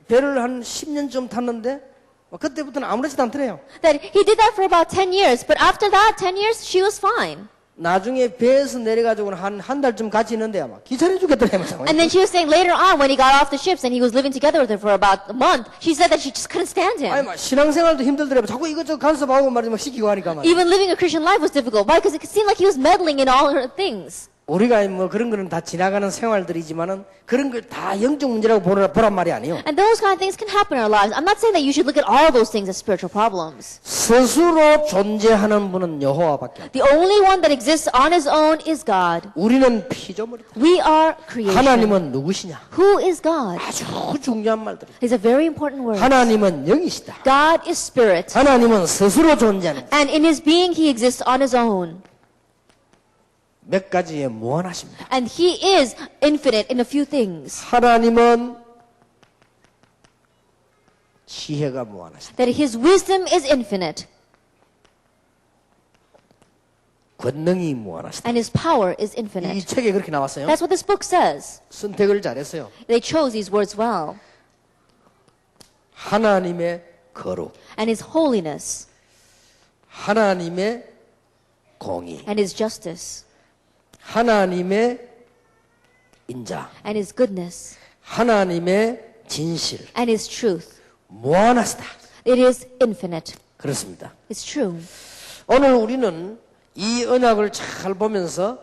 배를 한 10년쯤 탔는데 그때부터는 아무렇지도 않더래요. that he did that for about 10 years. But after that 10 years, she was fine. 나중에 배에서 내려가지고는 한 달쯤 같이 있는데 아마 귀찮아 죽겠더래요. And then she was saying later on, when he got off the ships and he was living together with her for about a month, she said that she just couldn't stand 아니 him. 막 신앙생활도 힘들더래요. 자꾸 이것저것 간섭하고 말이지 막 시키고 하니까 말이야. Even living a Christian life was difficult. Why? Because it seemed like he was meddling in all her things. 우리가 뭐 그런 거는 다 지나가는 생활들이지만은 그런 걸 다 영적 문제라고 보란 말이 아니에요. And those kind of things can happen in our lives. I'm not saying that you should look at all those things as spiritual problems. 스스로 존재하는 분은 여호와밖에 없어요. The only one that exists on his own is God. 우리는 피조물이다. We are creation. 하나님은 누구시냐? Who is God? 아주 중요한 말들이. These are very important words. 하나님은 영이시다. God is spirit. 하나님은 스스로 존재하는 분. And in his being, he exists on his own. 몇 가지에 무한하십니다. And he is infinite in a few things. 하나님은 지혜가 무한하시다. That his wisdom is infinite. 권능이 무한하시다. And his power is 이 infinite. 책에 그렇게 나왔어요. That's what this book says. 선택을 잘했어요. They chose these words well. 하나님의 거룩, And his holiness. 하나님의 공의, And his justice. 하나님의 인자, And his goodness. 하나님의 진실, And his truth. 무한하시다. It is infinite. 그렇습니다. It's true. 오늘 우리는 이 언약을 잘 보면서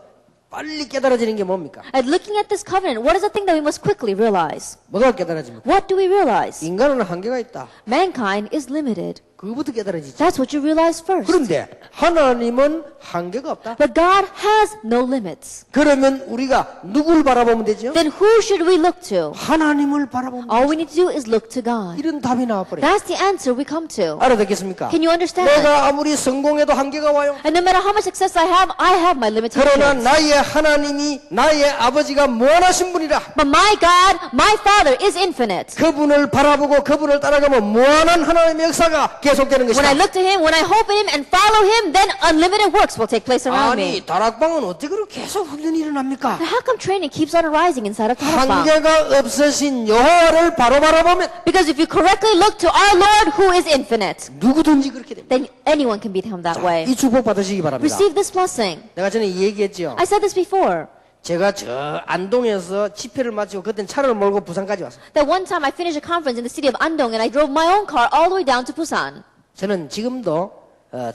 빨리 깨달아지는 게 뭡니까? And looking at this covenant, what is the thing that we must quickly realize? 뭐가 깨달아집니까? What do we realize? 인간은 한계가 있다. Mankind is limited. 그거부터 깨달아지지. That's what you realize first. 그런데 하나님은 한계가 없다. But God has no limits. 그러면 우리가 누굴 바라보면 되죠? Then who should we look to? 하나님을 바라보면 All we need to do is look to God. 이런 답이 나와버려요. That's the answer we come to. 알아듣겠습니까? Can you understand that? 내가 아무리 성공해도 한계가 와요. And no matter how much success I have my 그러나 limitations. 나의 하나님이 나의 아버지가 무한하신 분이라. But my God, my Father is infinite. 그분을 바라보고 그분을 따라가면 무한한 하나님의 역사가 계속되는 When I 것이다. look to Him, when I hope in Him and follow Him, then unlimited works will take place around 아니 me. 다락방은 어떻게 그렇게 계속 훈련이 일어납니까? How come training keeps on arising inside of Tarakbang? 한계가 없으신 여호와를 바로 바라보면 Because if you correctly look to our Lord who is infinite, 누구든지 그렇게 됩니다. then anyone can beat Him that way. 이 축복 받으시기 바랍니다. Receive this blessing. 내가 전에 얘기했죠. I said this before. 제가 저 안동에서 집회를 마치고 그땐 차를 몰고 부산까지 왔어요. That one time I finished a conference in the city of Andong and I drove my own car all the way down to Busan. 저는 지금도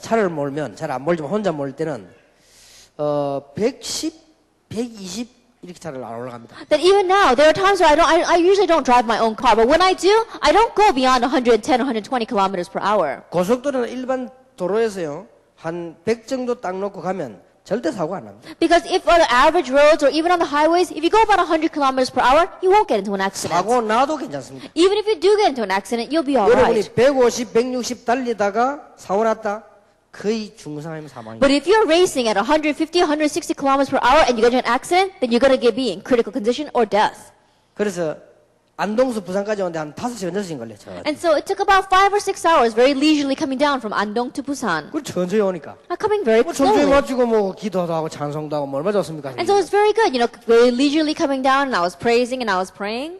차를 몰면 잘 안 몰지만 혼자 몰 때는 110, 120 이렇게 차를 안 올라갑니다. That even now there are times where I usually don't drive my own car, but when I do, I don't go beyond 110, 120 kilometers per hour. 고속도로나 일반 도로에서요 한 100 정도 딱 놓고 가면 절대 사고 안 납니다. Because if on the average roads or even on the highways, if you go about 100 kilometers per hour, you won't get into an accident. 사고 나도 괜찮습니다. Even if you do get into an accident, you'll be 여러분이 alright. 150, 160 달리다가 사고 났다 거의 중상이면 사망입니다. But if you're racing at 150, 160 kilometers per hour and you get into an accident, then you're going to be in critical condition or death. 그래서 안동에서 부산까지 오는데 한 5시간, 6시간 걸려요. And so it took about 5 or 6 hours very leisurely coming down from Andong to Busan. 그리고 천천히 오니까. Coming very 뭐 천천히 slowly. 마치고 뭐 기도도 하고 찬송도 하고 뭐 얼마나 좋습니까? And so it's very good, very leisurely coming down and I was praising and I was praying.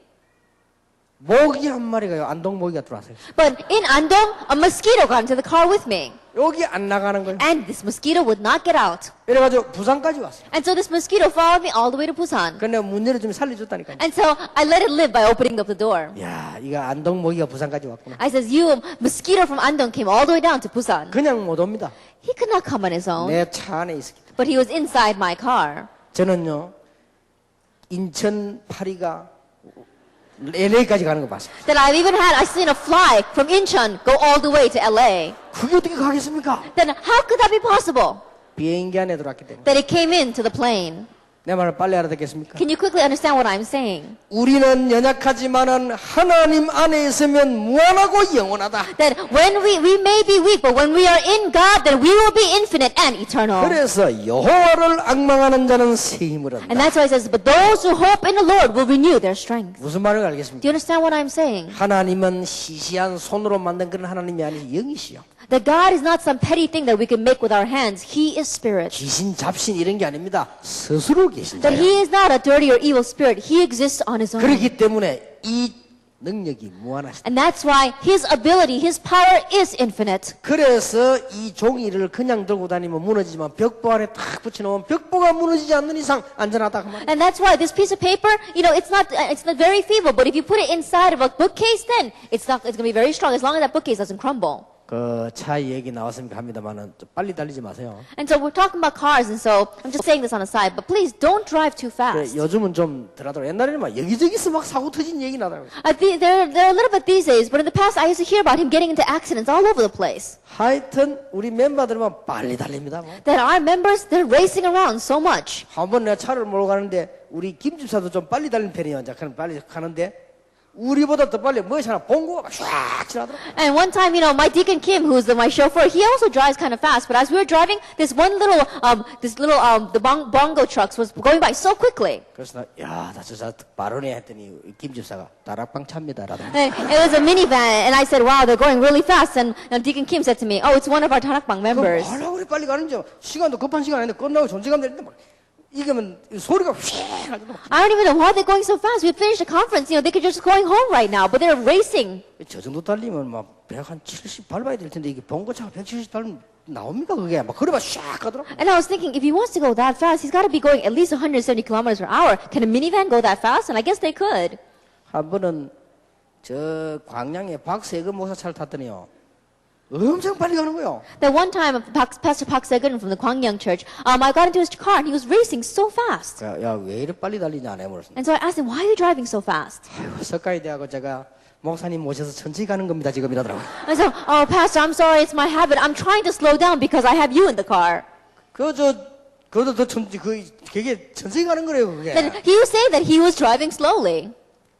모기 한 마리가요. 안동 모기가 들어왔어요. But in Andong, a mosquito got into the car with me. 여기 안 나가는 거예요. And this mosquito would not get out. 이래가지고 부산까지 왔어요. And so this mosquito followed me all the way to Busan. 근데 문 열어주면 살려줬다니까요. And so I let it live by opening up the door. 야, 이거 안동 모기가 부산까지 왔구나. I says, you mosquito from Andong came all the way down to Busan. 그냥 못 옵니다. He could not come on his own, 내 차 안에 있었기 때문에. but he was inside my car. 저는요, 인천 파리가 LA까지 가는 거 봤어요. That I've seen a fly from Incheon go all the way to LA. 그게 어떻게 가겠습니까? Then how could that be possible? 비행기 안에 들어왔기 때문에. That it came into the plane. 내 말을 빨리 알아듣겠습니까? Can you quickly understand what I'm saying? 우리는 연약하지만은 하나님 안에 있으면 무한하고 영원하다. That when we may be weak, but when we are in God, then we will be infinite and eternal. 그래서 여호와를 앙망하는 자는 새 힘을 And 얻는다. that's why it says, but those who hope in the Lord will renew their strength. 무슨 말을 Do 알겠습니까? you understand what I'm saying? 하나님은 시시한 손으로 만든 그런 하나님이 아니시 영이시요. That God is not some petty thing that we can make with our hands. He is spirit. 귀신 잡신 이런 게 아닙니다. 스스로 계신 That 자예요. He is not a dirty or evil spirit. He exists on His own. 그렇기 때문에 이 능력이 무한하시다. And that's why His ability, His power is infinite. 그래서 이 종이를 그냥 들고 다니면 무너지지만 벽보 안에 탁 붙여놓으면 벽보가 무너지지 않는 이상 안전하다 그 말이에요. And that's why this piece of paper, it's not very feeble, but if you put it inside of a bookcase, then it's going to be very strong as long as that bookcase doesn't crumble. 그 차 얘기 나왔으니까 합니다만은 좀 빨리 달리지 마세요. And so we're talking about cars, and so I'm just saying this on the side, but please don't drive too 그래, fast. 요즘은 좀 덜하더라고요. 옛날에는 막 여기저기서 막 사고 터진 얘기 나더라고요. They're a little bit these days, but in the past I used to hear about him getting into accidents all over the place. 하여튼 우리 멤버들만 빨리 달립니다. 뭐. That our members, they're racing around so much. 한번 내가 차를 몰고 가는데 우리 김집사도 좀 빨리 달리는 편이에요. 이제 그럼 빨리 가는데 우리보다 더 빨리 뭐지 하나 봉고가 막 쫙 지나더라고요. And one time, my Deacon Kim, who's my chauffeur, he also drives kind of fast. But as we were driving, this the bongo trucks was going by so quickly. 그래서 나 저 빠르네 했더니 김집사가 다락방 찹니다. 라더니. And it was a minivan, and I said, wow, they're going really fast. And Deacon Kim said to me, oh, it's one of our Tarakbang members. 그럼 그래 빨리 가는지 시간도 급한 시간 아닌데 끝나고 존재감 되는데 막 이거면 소리가 휘 하더라고. I don't even know why they're going so fast. We finished the conference. They could just going home right now, but they're racing. 저 정도 달리면 막 170 밟아야 될 텐데 이게 봉고차가 170 밟으면 나옵니까 그게 막 그래 봐 샥 가더라고. And I was thinking, if he wants to go that fast, he's got to be going at least 170 kilometers per hour. Can a minivan go that fast? And I guess they could. 한 번은 저 광양에 박세금 목사 차를 탔더니요. 엄청 빨리 가는 거요. That one time, Pastor Park Segun from the Gwangyang Church, I got into his car and he was racing so fast. 야 왜 이렇게 빨리 달리냐 안 해물었어. And so I asked him, why are you driving so fast? 아이고 석가에 대하고 제가 목사님 모셔서 천천히 가는 겁니다 지금 이러더라고. I said, oh, Pastor, I'm sorry, it's my habit. I'm trying to slow down because I have you in the car. 그것도 더 그게 천천히 가는 거래요 그게. Then he was saying that he was driving slowly.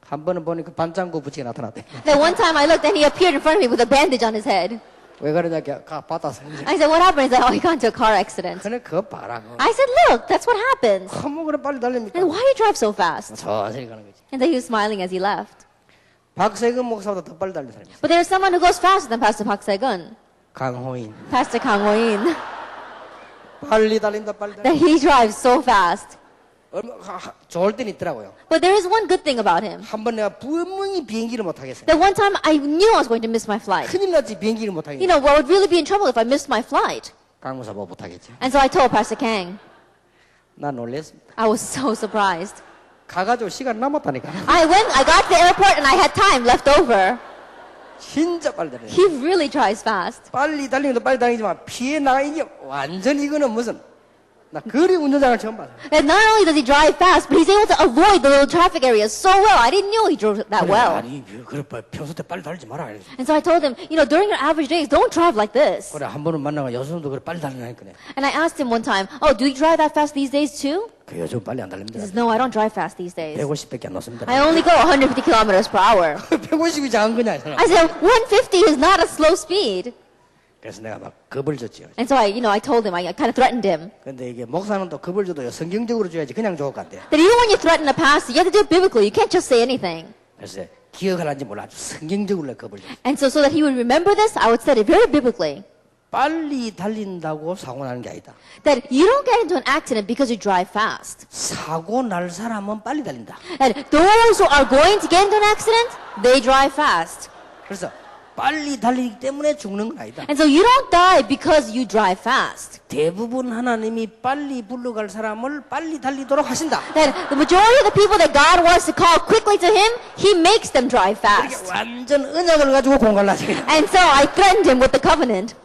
한 번은 보니까 반창고 부치게 나타났대. Then one time I looked and he appeared in front of me with a bandage on his head. 왜 그러냐 받아서. I said, what happened? He said, oh, he got into a car accident. 그래 그거 봐라. I said, look, that's what happens. 뭐 그래 빨리 달립니까? And why you drive so fast? 천천히 가는 거지. And then he was smiling as he left. 박세금 목사보다 더 빨리 달리는 사람이 있어. But there's someone who goes faster than Pastor Park Segun. 강호인. Pastor Kang Ho-in. 빨리 달린다 빨리 달린다. That he drives so fast. 좋을 땐 있더라고요. But there is one good thing about him. 한 번 내가 분명히 비행기를 못 하겠어요. That one time I knew I was going to miss my flight. 큰일 났지 비행기를 못 하겠어요. I would really be in trouble if I missed my flight. 강무사 못 하겠죠. And so I told Pastor Kang. 나 놀랬습니다. I was so surprised. 가가지고 시간 남았다니까. I got to the airport and I had time left over. 진짜 빨리 달려요. He really drives fast. 빨리 달리는 것도 빨리 달리지만 피해 나가는 게 완전 이거는 무슨 나 거리 운전장을 처음 봤어요. And not only does he drive fast, but he's able to avoid the little traffic areas so well. I didn't know he drove that well. 아니 그래 평소 때 빨리 달리지 마라. And so I told him, during your average days, don't drive like this. 그래 한 번은 만나가 여성도 그래 빨리 달리라니까. And I asked him one time, oh, do you drive that fast these days too? 그 요즘 빨리 안 He 달립니다. says, no, I don't drive fast these days. 150밖에 안 넣습니다. I only go 150 kilometers per hour. 150이 작은 거냐? I said, 150 is not a slow speed. 그래서 내가 막 겁을 줬지요. And so I told him, I kind of threatened him. 근데 이게 목사는 또 겁을 줘도 성경적으로 줘야지 그냥 좋을 것 같아. That even when you threaten a pastor, you have to do it biblically. You can't just say anything. 그래서 기억하는지 몰라 아주 성경적으로 겁을 줘. And so that he would remember this, I would say it very biblically. 빨리 달린다고 사고 나는 게 아니다. That you don't get into an accident because you drive fast. 사고 날 사람은 빨리 달린다. That those who are going to get into an accident, they drive fast. 그래서 빨리 달리기 때문에 죽는 건 아니다. And so you don't die because you drive fast. 대부분 하나님이 빨리 불러갈 사람을 빨리 달리도록 하신다. That the majority of the people that God wants to call quickly to Him, He makes them drive 이렇게 fast. 완전 언약을 가지고 공갈을 하시게 And so I threatened him with the covenant.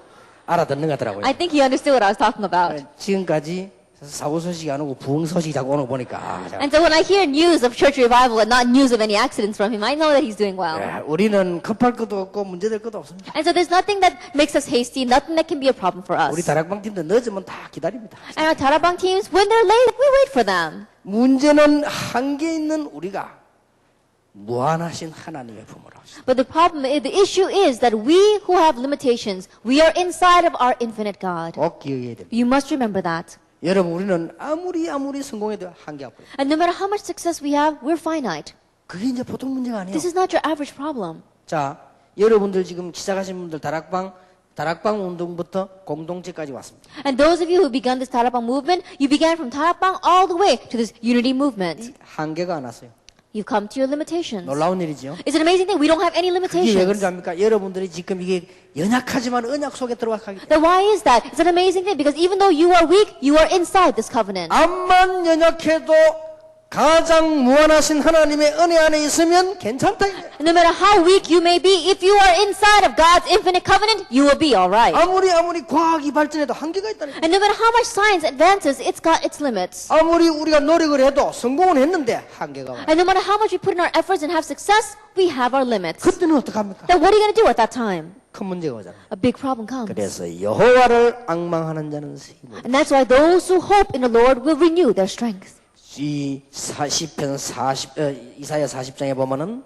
알아듣는 것 같더라고요. I think he understood what I was talking about. 지금까지 사고 소식이 안 오고 부흥 소식이 자꾸 오는 거 보니까 And so when I hear news of church revival and not news of any accidents from him, I know that he's doing well. 우리는 급할 것도 없고 문제될 것도 없습니다. And so there's nothing that makes us hasty, nothing that can be a problem for us. 우리 다락방 팀도 늦으면 다 기다립니다. And our Tarabang teams, when they're late, we wait for them. 문제는 한계 있는 우리가 무한하신 하나님의 품으로 하시다. But the problem, the issue is that we who have limitations, we are inside of our infinite God. 꼭 기억해야 됩니다. You must remember that. 여러분 우리는 아무리 성공해도 한계가 없어요. And no matter how much success we have, we're finite. 그게 이제 보통 문제가 아니에요. This is not your average problem. 자, 여러분들 지금 시작하신 분들 다락방 운동부터 공동체까지 왔습니다. And those of you who begun this Tarabang movement, you began from Tarabang all the way to this unity movement. 한계가 안 왔어요. You've come to your limitations. 놀라운 일이죠. It's an amazing thing. We don't have any 이게 왜 그런지 limitations. 압니까? 여러분들이 지금 이게 연약하지만 언약 속에 들어가기 때문에. Then why is that? It's an amazing thing because even though you are weak, you are inside this covenant. 암만 연약해도 가장 무한하신 하나님의 은혜 안에 있으면 괜찮다. And no matter how weak you may be, if you are inside of God's infinite covenant, you will be all right. 아무리 과학이 발전해도 한계가 있다는 거예요. And no matter how much science advances, it's got its limits. 아무리 우리가 노력을 해도 성공은 했는데 한계가 와요. And no matter how much we put in our efforts and have success, we have our limits. 그때는 어떡합니까? Then what are you going to do at that time? 큰 문제가 오잖아요. A big problem comes. 그래서 여호와를 앙망하는 자는 새 힘을. And that's why those who hope in the Lord will renew their strength. 이 이사야 40장에 보면은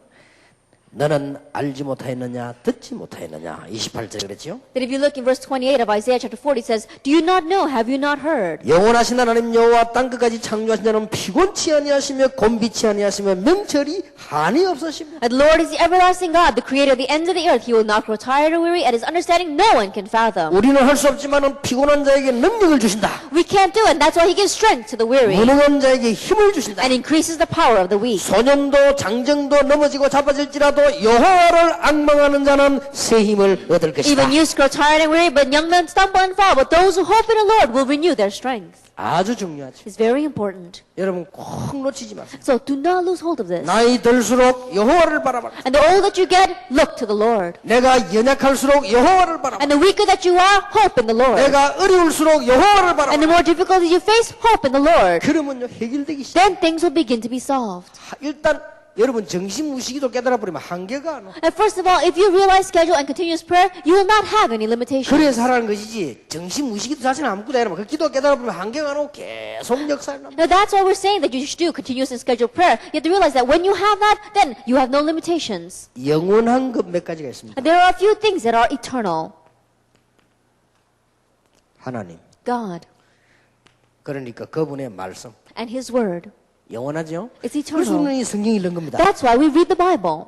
너는 알지 못하였느냐 듣지 못하였느냐 28절에 그랬죠. That if you look in verse 28 of Isaiah chapter 40, it says, Do you not know? Have you not heard? 영원하신 하나님 여호와 땅끝까지 창조하신 자는 피곤치 아니하시며 곤비치 아니하시며 명철이 한이 없으십니다. And the Lord is the everlasting God, the creator of the ends of the earth. He will not grow tired or weary, and his understanding no one can fathom. 우리는 할 수 없지만은 피곤한 자에게 능력을 주신다. We can't do it, and that's why he gives strength to the weary 무능한 자에게 힘을 주신다. and increases the power of the weak. 소년도 장정도 넘어지고 자빠질지라도 여호와를 앙망하는 자는 새 힘을 얻을 것이다. Even youths grow tired and weary, but young men stumble and fall. But those who hope in the Lord will renew their strength. 아주 중요하죠. It's very important. 여러분 꼭 놓치지 마세요. So do not lose hold of this. 나이 들수록 여호와를 바라봐라. And the older that you get, look to the Lord. 내가 연약할수록 여호와를 바라봐라. And the weaker that you are, hope in the Lord. 내가 어려울수록 여호와를 And 바라봐라. the more difficulties you face, hope in the Lord. 그러면요 해결되기 시작. Then things will begin to be solved. 일단 여러분 정신무시기도 깨달아 버리면 한계가 안 와. And first of all, if you realize schedule and continuous prayer, you will not have any limitations. 그래서 하라는 것이지 정신무시기도 자신을 아무것도 해라. 그 기도 깨달아 버리면 한계가 안 오고 계속 역사를 납니다. Now that's why we're saying that you should do continuous and scheduled prayer. You have to realize that when you have that, then you have no limitations. 영원한 것 몇 가지가 있습니다. And there are a few things that are eternal. 하나님 God 그러니까 그분의 말씀 and His Word. 영원하죠. It's 그래서 eternal. 우리는 이 성경 읽는 겁니다. That's why we read the Bible.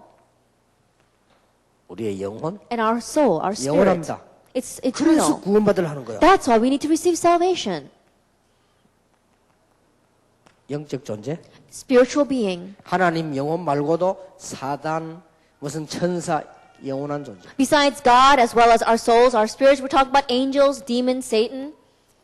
우리의 영혼 And our soul, our spirit. 영원합니다. It's 그래서 eternal. 구원받으려 하는 거예요. That's why we need to receive salvation. 영적 존재 Spiritual being. 하나님 영혼 말고도 사단 무슨 천사 영원한 존재. Besides God, as well as our souls, our spirits, we're talking about angels, demons, Satan.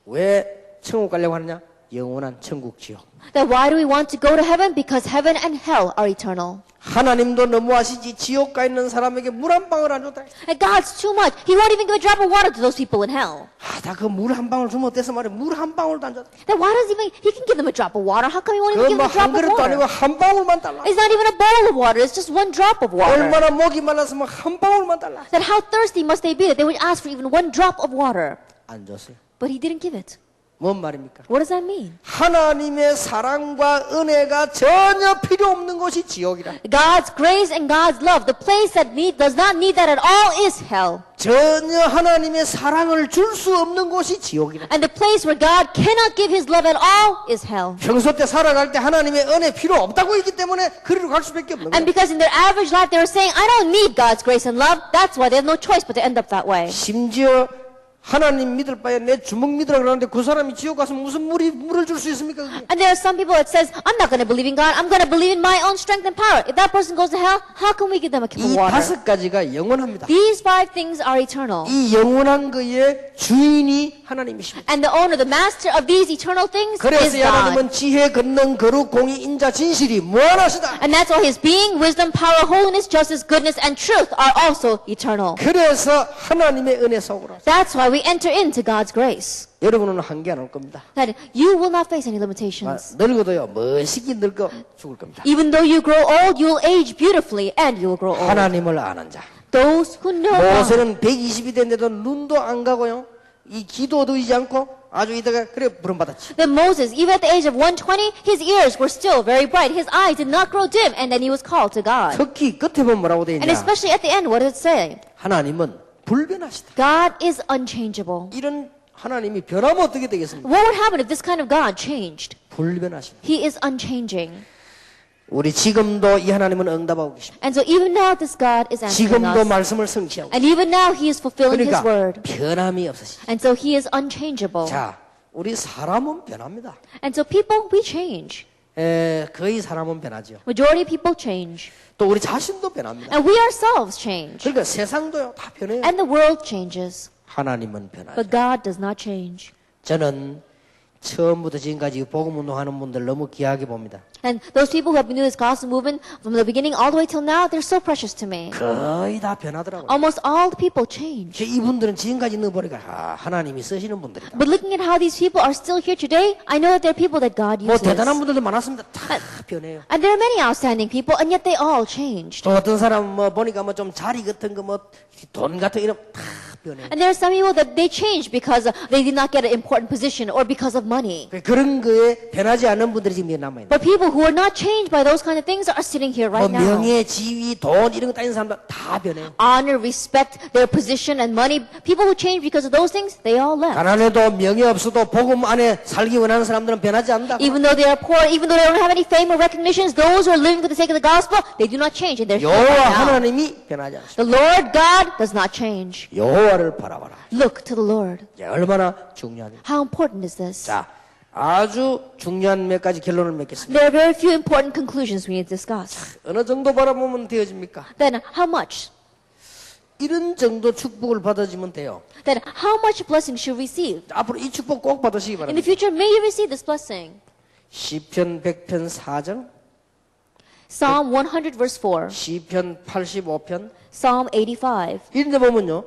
왜 천국 가려고 하느냐? 영원한 천국 지옥. Then why do we want to go to heaven? Because heaven and hell are eternal. 하나님도 너무하시지 지옥 가 있는 사람에게 물 한 방울 안 줬다. And God's too much. He won't even give a drop of water to those people in hell. 다 그 물 한 방울 주면 어때서 말이야? 물 한 방울도 안 줬다. Then why does he can give them a drop of water? How come he won't even give them a 그뭐한 drop of 그릇도 아니고 water? 한 방울만 달라. It's not even a bowl of water. It's just one drop of water. 얼마나 목이 말랐으면 한 방울만 달라. Then how thirsty must they be that they would ask for even one drop of water? 안 줬어요. But he didn't give it. 뭔 말입니까? What does that mean? 하나님의 사랑과 은혜가 전혀 필요 없는 곳이 지옥이라. God's grace and God's love, the place that does not need that at all is hell. 전혀 하나님의 사랑을 줄 수 없는 곳이 지옥이라. And the place where God cannot give his love at all is hell. 평소 때 살아갈 때 하나님의 은혜 필요 없다고 했기 때문에 그리로 갈 수밖에 없는 And 거예요. because in their average life they were saying, I don't need God's grace and love, that's why they have no choice but to end up that way. 심지어 하나님 믿을 바에 내 주먹 믿으라 그러는데 그 사람이 지옥 가서 무슨 물을 줄 수 있습니까? 그게? And there are some people that says, I'm not going to believe in God. I'm going to believe in my own strength and power. If that person goes to hell, how can we give them a cup of 이 water? 다섯 가지가 영원합니다. These 5 things are eternal. 이 영원한 거의 주인이 하나님이십니다. And the owner, the master of these eternal things is 그래서 God. 하나님은 지혜, 권능, 거룩, 공의, 인자, 진실이 무한하시다. And that's why his being, wisdom, power, holiness, justice, goodness, and truth are also eternal. 그래서 하나님의 은혜 속으로 That's why we enter into God's grace. 여러분은 한계 안 올 겁니다. That you will not face any limitations. 늙어도요 멋있게 늙어 죽을 겁니다. Even though you grow old, you'll age beautifully and you'll grow old. 하나님을 아는 자. Those who know God. 모세는 120이 됐는데도 눈도 안 가고요. 이 귀도 들리지 않고 아주 이다가 그래 부름받았지. Then Moses, even at the age of 120, his ears were still very bright. His eyes did not grow dim, and then he was called to God. 특히 끝에 보면 뭐라고 돼 And 있냐. especially at the end, what does it say? 하나님은 불변하시다. God is unchangeable. 이런 하나님이 변하면 어떻게 되겠습니까? What would happen if this kind of God changed? 불변하시다. He is unchanging. 우리 지금도 이 하나님은 응답하고 계십니다. And so even now, this God is answering 지금도 us. 말씀을 성취하고 And even now, he is fulfilling his 그러니까 word. 변함이 없으시죠. And so he is unchangeable. 자, 우리 사람은 변합니다. And so people, we change. 거의 사람은 변하죠. Majority of people change. 또 우리 자신도 변합니다. And we ourselves change. 그러니까 세상도요 다 변해요. And the world changes. 하나님은 변하죠. But God does not change. 저는 처음부터 지금까지 복음 운동하는 분들 너무 귀하게 봅니다. And those people who have been doing this gospel movement from the beginning all the way till now, they're so precious to me. 거의 다 변하더라고요. Almost all the people change. 이분들은 지금까지 있는 거 보니까 하나님이 쓰시는 분들이다. But looking at how these people are still here today, I know that they're people that God 뭐 uses. 대단한 분들도 많았습니다. 다 변해요. And there are many outstanding people, and yet they all changed. 또 어떤 사람 뭐 보니까 뭐 좀 자리 같은 거 뭐 돈 같은 이런 다 변해요. And there are some people that they changed because they did not get an important position or because of money. 그런 거에 변하지 않는 분들이 지금 남아 있는. But people who are not changed by those kind of things are sitting here 뭐 right now. 명예, 지위, 돈 이런 거 따지는 사람들 다 변해요. Honor, respect, their position and money. People who change because of those things, they all left. 가난해도 명예 없어도 복음 안에 살기 원하는 사람들은 변하지 않는다. Even though they are poor, even though they don't have any fame or recognitions, those who are living for the sake of the gospel, they do not change and they're here 여호와 right now. 하나님이 변하지 않습니다. The Lord God does not change. 여호와를 바라봐라. Look to the Lord. 얼마나 중요합니까? How important is this? 자, 아주 중요한 몇 가지 결론을 맺겠습니다. There are very few important conclusions we need to discuss. 어느 정도 바라보면 되어집니까? Then how much? 이런 정도 축복을 받아지면 돼요. Then how much blessing should we receive? 앞으로 이 축복 꼭 받으시기 In the 바랍니다. future, may you receive this blessing. 시편 100편 4절, Psalm 100 verse 4. 시편 85편 Psalm 85. 이런 데 보면요.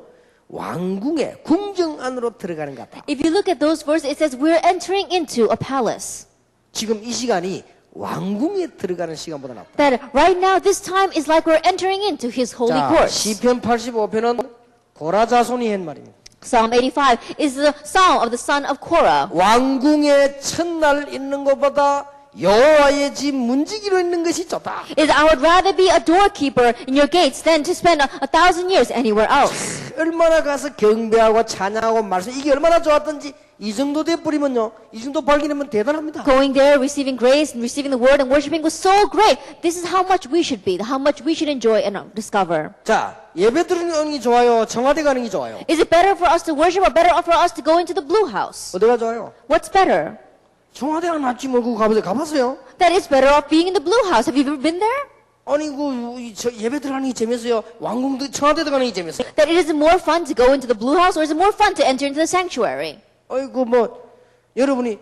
왕궁의 궁정 안으로 들어가는 것 같다. If you look at those verses, it says we're entering into a palace. 지금 이 시간이 왕궁에 들어가는 시간보다 낫다. That right now, this time is like we're entering into his holy 자, courts. 시편 85편은 고라 자손이 한 말입니다. Psalm 85 is the psalm of the son of Korah. 왕궁에 첫날 있는 것보다 여호와의 집 문지기로 있는 것이 좋다. Is I would rather be a doorkeeper in your gates than to spend 1,000 years anywhere else. 얼마나 가서 경배하고 찬양하고 말씀 이게 얼마나 좋았던지 이 정도 돼 버리면요. 이 정도 발견하면 대단합니다. Going there, receiving grace, and receiving the word and worshiping was so great. This is how much we should be, how much we should enjoy and discover. 자, 예배 드리는 게 좋아요. 청와대 가는 게 좋아요. Is it better for us to worship or better for us to go into the blue house? 어디가 좋아요? What's better? 청와대가 낫지 뭐 그거 가봤어요? That it's better off being in the blue house. Have you ever been there? 아니 저 예배 들어가는 게 재밌어요. 왕궁도 청와대 들어가는 게 재밌어요. That it is more fun to go into the blue house or is it more fun to enter into the sanctuary? 아이고 뭐 여러분이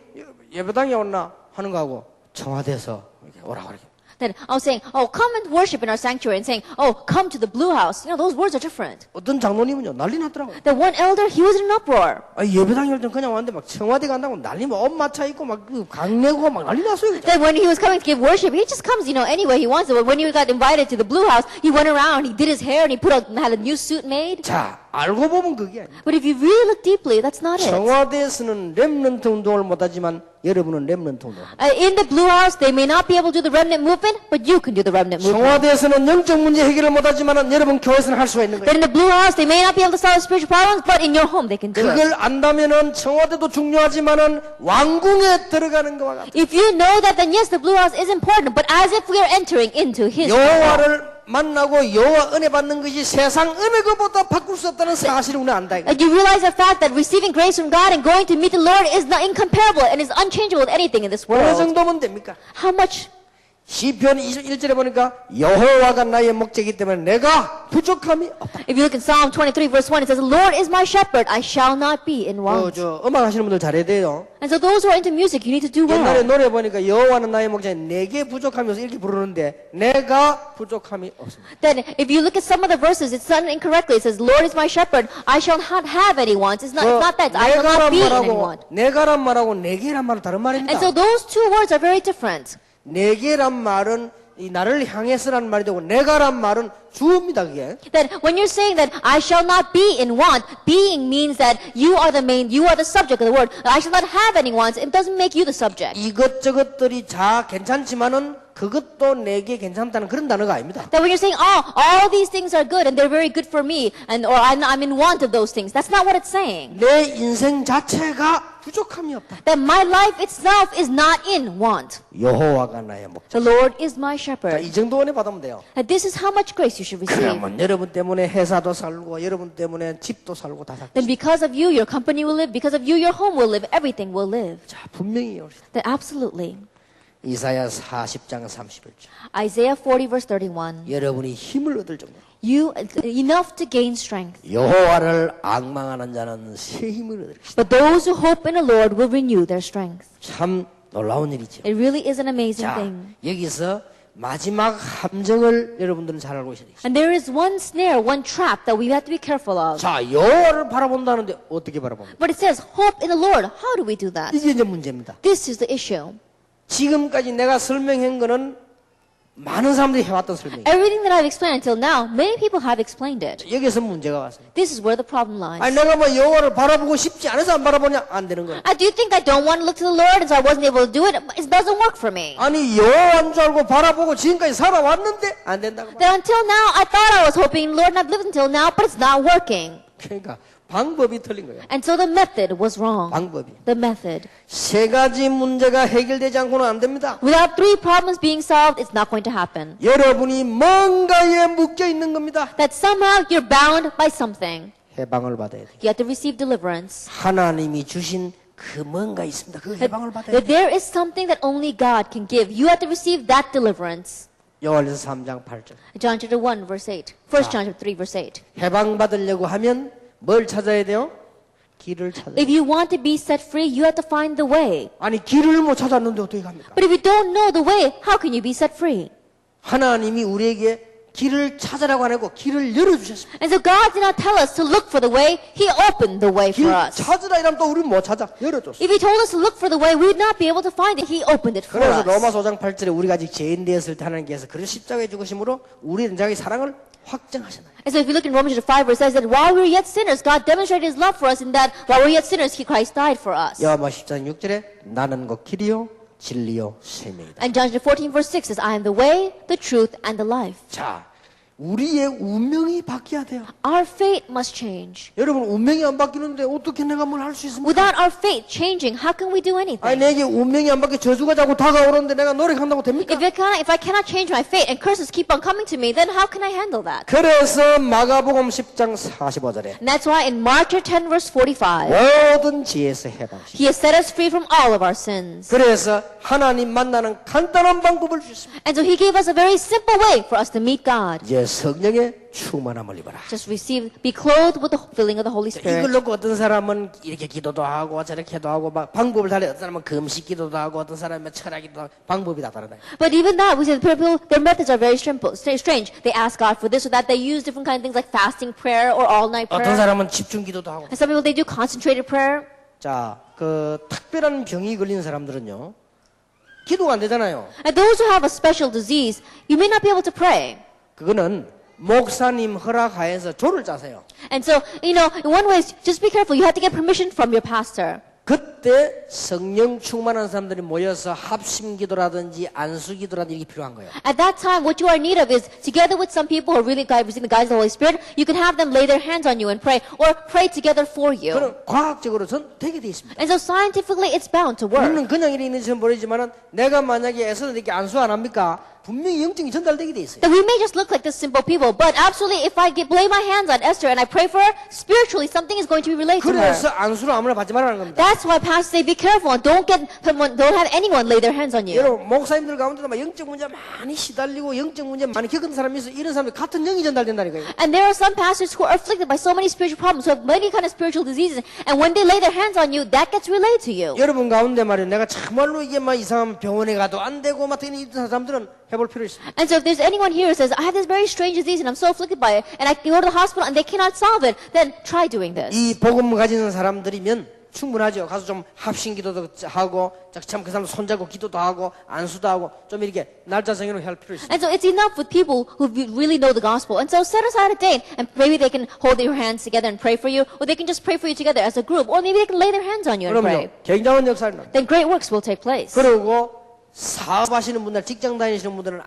예배당에 왔나 하는 거하고 청와대에서 이렇게 오라 그러게. That I was saying, oh, come and worship in our sanctuary, and saying, oh, come to the blue house. You know, those words are different. 어떤 장로님은요 난리 났더라고요. That one elder, he was in an uproar. 아, 예배당에 올 땐 그냥 왔는데 막 청와대 간다고 난리 막 엄마차 있고 막 강내고 막 난리 났어요. That when he was coming to give worship, he just comes, you know, any way he wants to. But when he got invited to the blue house, he went around, he did his hair, and he had a new suit made. 자, 알고 보면 그게 아니에요. But if you really look deeply, that's not it. 청와대에서는 렘넌트 운동을 못하지만 여러분은 렘넌트 운동. In the blue house, they may not be able to do the remnant movement, but you can do the remnant movement. 청와대에서는 영적 문제 해결을 못하지만 여러분 교회에서는 할 수가 있는 That 거예요. in the blue house, they may not be able to solve spiritual problems, but in your home, they can do it. 그걸 안다면은 청와대도 중요하지만은 왕궁에 들어가는 것과 같아요. If you know that, then yes, the blue house is important, but as if we are entering into his house. 여호와를 만나고 여호와 은혜 받는 것이 세상 어느 것보다 바꿀 수 없다는 사실을 우리는 안다. And you realize the fact that receiving grace from God and going to meet the Lord is not incomparable and is unchangeable with anything in this 어느 world. 정도면 됩니까? How much? 시편 21절에 보니까 여호와가 나의 목재이기 때문에 내가 부족함이 없다. If you look in Psalm 23 verse 1, it says, the Lord is my shepherd, I shall not be in want. 저 음악 하시는 분들 잘해야 돼요. And so those who are into music, you need to do 옛날에 well. 노래 보니까 여호와는 나의 목재, 내게 부족함이 없어 이렇게 부르는데 내가 부족함이 없습니다. Then if you look at some of the verses, it's done incorrectly. It says, Lord is my shepherd, I shall not have any wants. It's not that, I shall not be in any want. 내가란 말하고 내게란 말은 다른 And 말입니다. so those two words are very different. 내게란 말은 이 나를 향해서란 말이 되고 내가란 말은 주어입니다. 그게. That when you're saying that I shall not be in want, being means that you are the subject of the word. I shall not have any wants. It doesn't make you the subject. 이것저것들이 다 괜찮지만은 그것도 내게 괜찮다는 그런 단어가 아닙니다. That when you're saying, oh, all these things are good and they're very good for me, or I'm in want of those things. That's not what it's saying. 내 인생 자체가 부족함이 없다. That my life itself is not in want. 여호와가 나의 목자. The Lord is my 자, shepherd. 이 정도 은혜 받으면 돼요. That this is how much grace you should receive. 그러면 여러분 때문에 회사도 살고 여러분 때문에 집도 살고 다 살고. Then because of you, your company will live. Because of you, your home will live. Everything will live. 자, 분명히 That absolutely. 이사야 40장 31절. Isaiah 40 verse 31. 여러분이 힘을 얻을 정도. You enough to gain strength. 여호와를 앙망하는 자는 새 힘을 얻을 것이다. But those who hope in the Lord will renew their strength. 참 놀라운 일이죠. It really is an amazing 자, thing. 여기서 마지막 함정을 여러분들은 잘 알고 있어야 되겠습니다. And there is one snare, one trap that we have to be careful of. 자, 여호와를 바라본다는데 어떻게 바라봅니까? But it says, hope in the Lord. How do we do that? 이게 이제 문제입니다. This is the issue. 지금까지 내가 설명한 거는 많은 사람들이 해왔던 설명이에요. Everything that I've explained until now, many people have explained it. 여기서 문제가 왔어요. This is where the problem lies. 아니 내가 뭐 여호와를 바라보고 싶지 않아서 안 바라보냐? 안 되는 거예요. Do you think I don't want to look to the Lord and so I wasn't able to do it? It doesn't work for me. 아니 여호와인 줄 알고 바라보고 지금까지 살아왔는데 안 된다고 말이에요. That until now, I thought I was hoping in the Lord and I've lived until now, but it's not working. 그러니까 방법이 틀린 거예요. And so the method was wrong. 방법이. The method. 세 가지 문제가 해결되지 않고는 안 됩니다. Without three problems being solved, it's not going to happen. 여러분이 뭔가에 묶여 있는 겁니다. That somehow you're bound by something. 해방을 받아야 돼요. You have to receive deliverance. 하나님이 주신 그 뭔가 있습니다. 그 해방을 받아야 That 돼요. there is something that only God can give. You have to receive that deliverance. 요한일서 3장 8절. John chapter 1 verse 8. 1 John chapter 3 verse 8. 해방 받으려고 하면 뭘 찾아야 돼요? 길을 찾아야 돼요. If you want to be set free, you have to find the way. 아니 길을 못 찾았는데 어떻게 합니까? But if you don't know the way, how can you be set free? 하나님이 우리에게 길을 찾으라고 안 하고 길을 열어주셨습니다. And so God did not tell us to look for the way. He opened the way 길 for us. 찾으라 이러면 또 우리는 못 찾아. 열어줬어. If He told us to look for the way, we would not be able to find it. He opened it for 그래서 us. 로마서 5장 8절에 우리가 아직 죄인 되었을 때 하나님께서 그리스도 십자가에 죽으심으로 우리는 자기 사랑을 확정하셨나요? And so if you look in Romans chapter 5 verse 6, it says that while we were yet sinners, God demonstrated His love for us in that while we were yet sinners, Christ died for us. 요한복음 10장 6절에 나는 곧 길이요 진리요 생명이다. And John chapter 14 verse 6 says, I am the way, the truth, and the life. 자, 우리의 운명이 바뀌어야 돼요. Our fate must change. 여러분 운명이 안 바뀌는데 어떻게 내가 뭘 할 수 있습니까? Without our fate changing, how can we do 아니 anything? 내게 운명이 안 바뀌어 저주가 자꾸 다가오는데 내가 노력한다고 됩니까? If I cannot change my fate and curses keep on coming to me, then how can I handle that? 그래서 마가복음 10장 45절에 And that's why in Mark chapter 10 verse 45, 모든 죄에서 해방시. He has set us free from all of our sins. 그래서 하나님 만나는 간단한 방법을 주셨습니다. And so He gave us a very simple way for us to meet God. 이제 성령의 충만함을 입어라. Just be clothed with the filling of the Holy 이걸 Spirit. 놓고 어떤 사람은 이렇게 기도도 하고 저렇게도 하고 막 방법을 달리 어떤 사람은 금식 기도도 하고 어떤 사람은 철학기도 하고 방법이 다 다르다. But even that, we see the people, their methods are very simple, strange. They ask God for this or that. They use different kind of things like fasting prayer or all-night 어떤 prayer. 사람은 집중 기도도 하고. And some people, they do concentrated prayer. 자, 그 특별한 병이 걸린 사람들은요. 기도가 안 되잖아요. And those who have a special disease, you may not be able to pray. 그거는 목사님 허락하에서 조를 짜세요. And so, in one way, just be careful. You have to get permission from your pastor. 그때 성령 충만한 사람들이 모여서 합심 기도라든지 안수 기도라든지 이게 필요한 거예요. At that time, what you are in need of is, together with some people who are really receiving the guidance of the Holy Spirit, you can have them lay their hands on you and pray, or pray together for you. 그럼 과학적으로 전 되게 돼 있습니다. And so scientifically, it's bound to work. 우리는 그냥 이래 있는 지 모르지만은 내가 만약에 애써도 이렇게 안수 안 합니까? 분명히 영적이 전달되게 돼 있어요. That we may just look like the simple people, but absolutely, if I lay my hands on Esther and I pray for her, spiritually something is going to be relayed to her. 그래서 안수를 아무나 받지 말라는 겁니다. That's why pastors say, be careful and don't have anyone lay their hands on you. 여러분 목사님들 가운데도 막 영적 문제 많이 시달리고 영적 문제 많이 겪은 사람이 있어. 이런 사람들 같은 영이 전달된다니까요. And there are some pastors who are afflicted by so many spiritual problems, who have many kind of spiritual diseases, and when they lay their hands on you, that gets relayed to you. 여러분 가운데 말이에요. 내가 정말로 이게 막 이상한 병원에 가도 안 되고 막 이런 사람들은 해볼 필요 있습니다. And so if there's anyone here who says, I have this very strange disease and I'm so afflicted by it, and I go to the hospital and they cannot solve it, then try doing this. 이 복음 가지는 사람들이면 충분하죠. 가서 좀 합심 기도도 하고 참 그 사람 손잡고 기도도 하고 안수도 하고 좀 이렇게 날짜 정해놓고 할 필요 있습니다. And so it's enough with people who really know the gospel. And so set aside a date, and maybe they can hold your hands together and pray for you, or they can just pray for you together as a group, or maybe they can lay their hands on you and pray. 그럼요. 굉장한 역사를 납니다. Then great works will take place. 그리고 사업하시는 분들, 직장 다니시는 분들은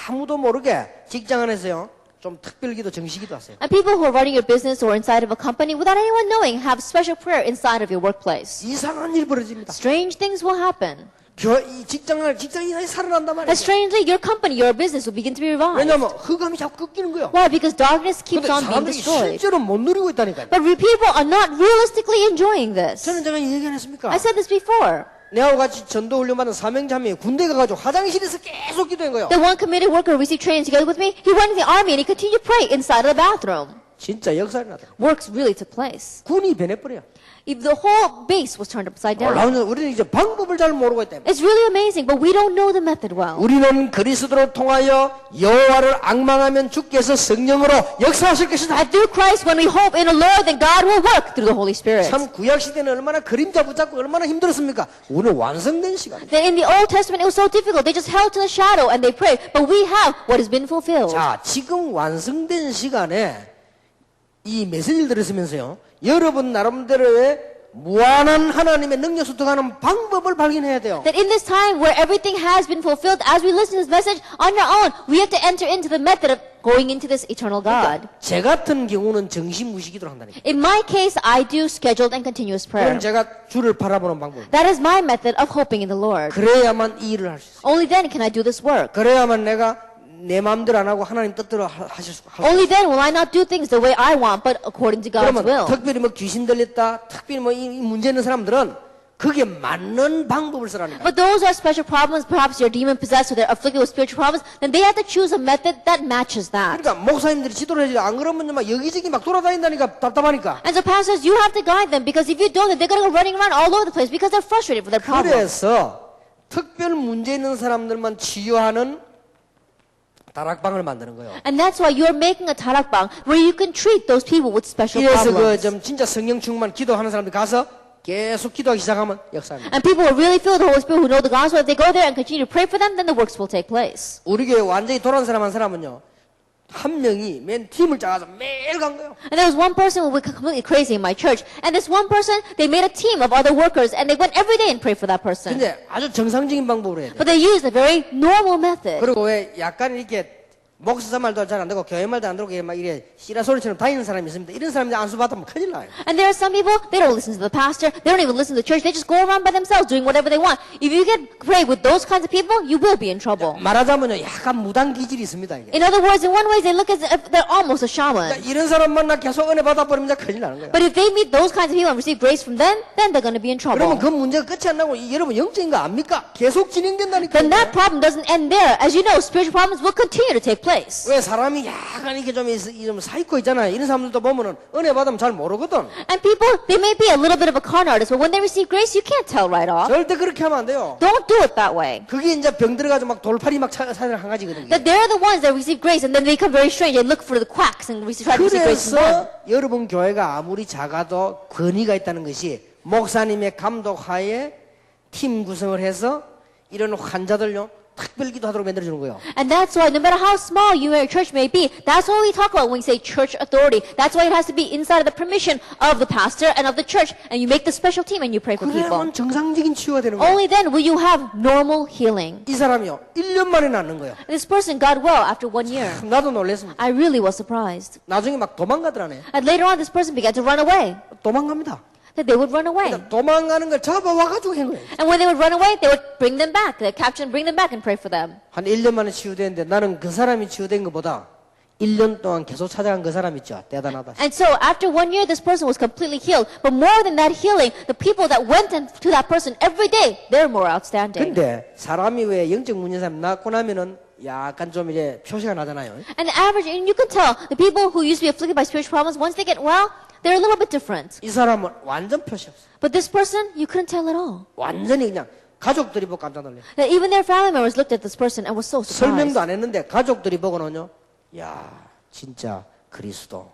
아무도 모르게 직장 안에서요. 좀 특별기도 정식기도 하세요. And people who are running your business or inside of a company without anyone knowing have special prayer inside of your workplace. 이상한 일이 벌어집니다. Strange things will happen. 이 직장인이 살아난단 And 말이에요. strangely, your company, your business will begin to be revived. 왜냐하면 흑암이 자꾸 꺾이는 거예요. Why? Because darkness keeps 근데 on being 사람들이 destroyed. 실제로 못 누리고 있다니까요. But people are not realistically enjoying this. 저는 제가 얘기 안 했습니까? I said this before. 내하고 같이 전도 훈련 받은 사명자매 군대 가가지고 화장실에서 계속 기도한 거예요. The one committed worker received training together with me. He went in the army and he continued to pray inside of the bathroom. 진짜 역사를 나다. Works really took place. 군이 변해버려요. If the whole base was turned upside down. 놀라운 우리는 이제 방법을 잘 모르고 있다. It's really amazing, but we don't know the method well. 우리는 그리스도를 통하여 여호와를 앙망하면 주께서 성령으로 역사하실 것이다. And through Christ, when we hope in the Lord, then God will work through the Holy Spirit. 참 구약 시대는 얼마나 그림자 붙잡고 얼마나 힘들었습니까? 우리는 완성된 시간. Then in the Old Testament, it was so difficult. They just held to the shadow and they prayed. But we have what has been fulfilled. 자, 지금 완성된 시간에 이 메시지를 들으시면서요. 여러분 나름대로의 무한한 하나님의 능력 소통하는 방법을 발견해야 돼요. That in this time where everything has been fulfilled, as we listen to this message on your own, we have to enter into the method of going into this eternal God. 제 같은 경우는 정신무시기도를 한다니까. In my case, I do scheduled and continuous 그럼 prayer. 제가 주를 바라보는 방법. That is my method of hoping in the Lord. 그래야만 이 일을 할 수 있어요. Only then can I do this work. 그래야만 내가 내 마음대로 안 하고 하나님 뜻대로 하실 수 있어요. Only then will I not do things the way I want, but according to God's 그러면 will. 특별히 뭐 귀신 들렸다, 특별히 뭐 이 문제 있는 사람들은 그게 맞는 방법을 쓰라니까. But those are special problems. Perhaps you're demon possessed or they're afflicted with spiritual problems. Then they have to choose a method that matches that. 그러니까 목사님들이 지도를 해야지 안 그러면 막 여기저기 막 돌아다닌다니까 답답하니까. And so pastors, you have to guide them because if you don't, then they're going to go running around all over the place because they're frustrated with their problems. 그래서 특별 문제 있는 사람들만 치유하는 다락방을 만드는 거예요. And that's why you're making a tarakbang where you can treat those people with special 그래서 problems. 좀 진짜 성령 충만 기도하는 사람들 가서 계속 기도하기 시작하면 역사입니다. And people who really feel the Holy Spirit, who know the gospel, if they go there and continue to pray for them, then the works will take place. 우리 교회 완전히 돌아온 사람 한 사람은요. 한 명이 맨 팀을 짜서 매일 간 거예요. And there was one person who went completely crazy in my church. And this one person, they made a team of other workers and they went every day and prayed for that person. 근데 아주 정상적인 방법으로 해야 돼요. But they used a very normal method. 그리고 왜 약간 이렇게 목사 말도 잘 안 되고 교회 말도 안 들고 막 이래 씨라 소리처럼 다니는 사람이 있습니다. 이런 사람들 안수 받으면 큰일 나요. And there are some people, they don't listen to the pastor, they don't even listen to the church, they just go around by themselves doing whatever they want. If you get prayed with those kinds of people, you will be in trouble. 말하자면요, 약간 무당 기질이 있습니다. 이게. In other words, in one way, they look as if they're almost a 그러니까 shaman. 이런 사람 만나 계속 은혜 받아버리면 큰일 나는 거예요. But if they meet those kinds of people and receive grace from them, then they're going to be in 그러면 trouble. 그 문제가 끝이 안 나고 여러분 영적인 거 압니까? 계속 진행된다니까. Then that problem doesn't end there. As you know, spiritual problems will continue to take place. 왜 사람이 약간 이렇게 좀 사이코 있잖아요. 이런 사람들도 보면은 은혜 받으면 잘 모르거든. And people, they may be a little bit of a con artist, but when they receive grace, you can't tell right off. 절대 그렇게 하면 안 돼요. Don't do it that way. 그게 이제 병 들어가지고 막 돌팔이 막 사는 한 가지거든요. That they're the ones that receive grace, and then they become very strange. They look for the quacks and try to receive grace from them. 그래서 여러분 교회가 아무리 작아도 권위가 있다는 것이 목사님의 감독하에 팀 구성을 해서 이런 환자들요 특별 기도하도록 만들어주는 거예요. And that's why, no matter how small your church may be, that's what we talk about when we say church authority. That's why it has to be inside of the permission of the pastor and of the church. And you make the special team and you pray for people. 그러면 정상적인 치유가 되는 거예요. Only then will you have normal healing. 이 사람이요 1년 만에 낫는 거예요. And this person got well after 1 year. 나도 놀랐습니다. I really was surprised. 나중에 막 도망가더라네. And later on, this person began to run away. 도망갑니다. that they would run away. 그러니까 도망가는 걸 잡아와가지고 한 거예요. And when they would run away, they would bring them back. They'd capture and bring them back and pray for them. 한 1년 만에 치유되는데 나는 그 사람이 치유된 것보다 1년 동안 계속 찾아간 그 사람 있죠. 대단하다. And so after 1 year, this person was completely healed. But more than that healing, the people that went to that person every day, they're more outstanding. 근데 사람이 왜 영적 문제 사람 낳고 나면은 약간 좀 이제 표시가 나잖아요. And the average, and you can tell, the people who used to be afflicted by spiritual problems, once they get well, they're a little bit different. 이 사람은 완전 표시 없어. But this person, you couldn't tell at all. 완전히 그냥 가족들이 보고 깜짝 놀래. That even their family members looked at this person and were so surprised. 설명도 안 했는데 가족들이 보고는요. 야, 진짜 그리스도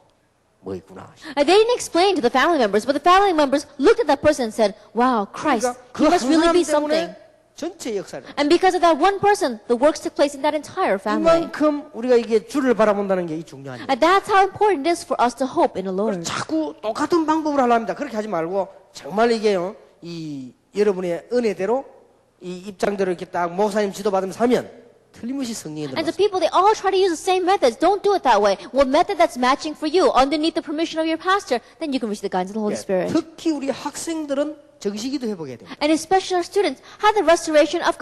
뭐 있구나. They didn't explain to the family members, but the family members looked at that person and said, wow, Christ, 그러니까 he 그 must 한 really 사람 be something. 때문에 전체 역사를. And because of that one person, the works took place in that entire family. 이만큼 우리가 이게 주를 바라본다는 게 이 중요한 일이에요. And that's how important it is for us to hope in the Lord. 자꾸 똑같은 방법으로 하랍니다. 그렇게 하지 말고 정말 이게요. 이 여러분의 은혜대로 이 입장대로 이렇게 딱 목사님 지도받으면서 하면 틀림없이 성령이 And 들어가요. the people, they all try to use the same methods. Don't do it that way. What method that's matching for you, underneath the permission of your pastor, then you can receive the guidance of the Holy Spirit. 특히 우리 학생들은 정식기도 해보게 돼요. And especially our students, have the restoration of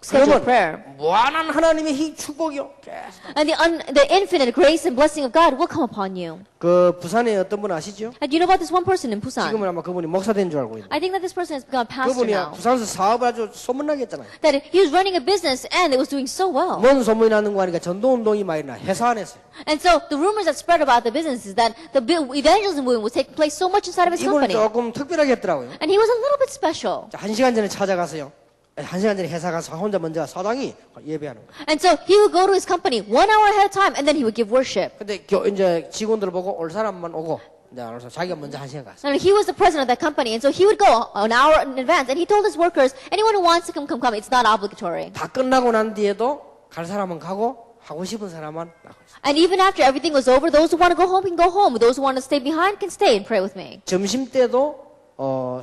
scheduled prayer. 그러면 무한한 하나님의 이 축복이요. 계속. And the infinite grace and blessing of God will come upon you. 그 부산에 어떤 분 아시죠? And you know about this one person in Busan? 지금은 아마 그분이 목사 된 줄 알고 있는데. I think that this person has become a pastor 그분이 now. 부산에서 사업을 아주 소문나게 했잖아요. That he was running a business and it was doing so well. 뭔 소문이 나는 거 하니까 전도운동이 많이 나 회사 안에서. And so the rumors that spread about the business is that the evangelism movement was taking place so much inside of his 이분은 company. 조금 특별하게 했더라고요. And he was a little bit special. 자, 1시간 전에 찾아가서요. 1시간 전에 회사 가서 혼자 먼저 사장이 예배하는 거예요. And so he would go to his company 1 hour ahead of time and then he would give worship. 근데 이제 직원들 보고 올 사람만 오고 이제 알아서 자기가 먼저 1시간 갔어요. And he was the president of that company and so he would go an hour in advance and he told his workers, anyone who wants to come. It's not obligatory. 다 끝나고 난 뒤에도 갈 사람은 가고 하고 싶은 사람만 나가고 있어요. And even after everything was over, those who want to go home can go home. Those who want to stay behind can stay and pray with me. 점심 때도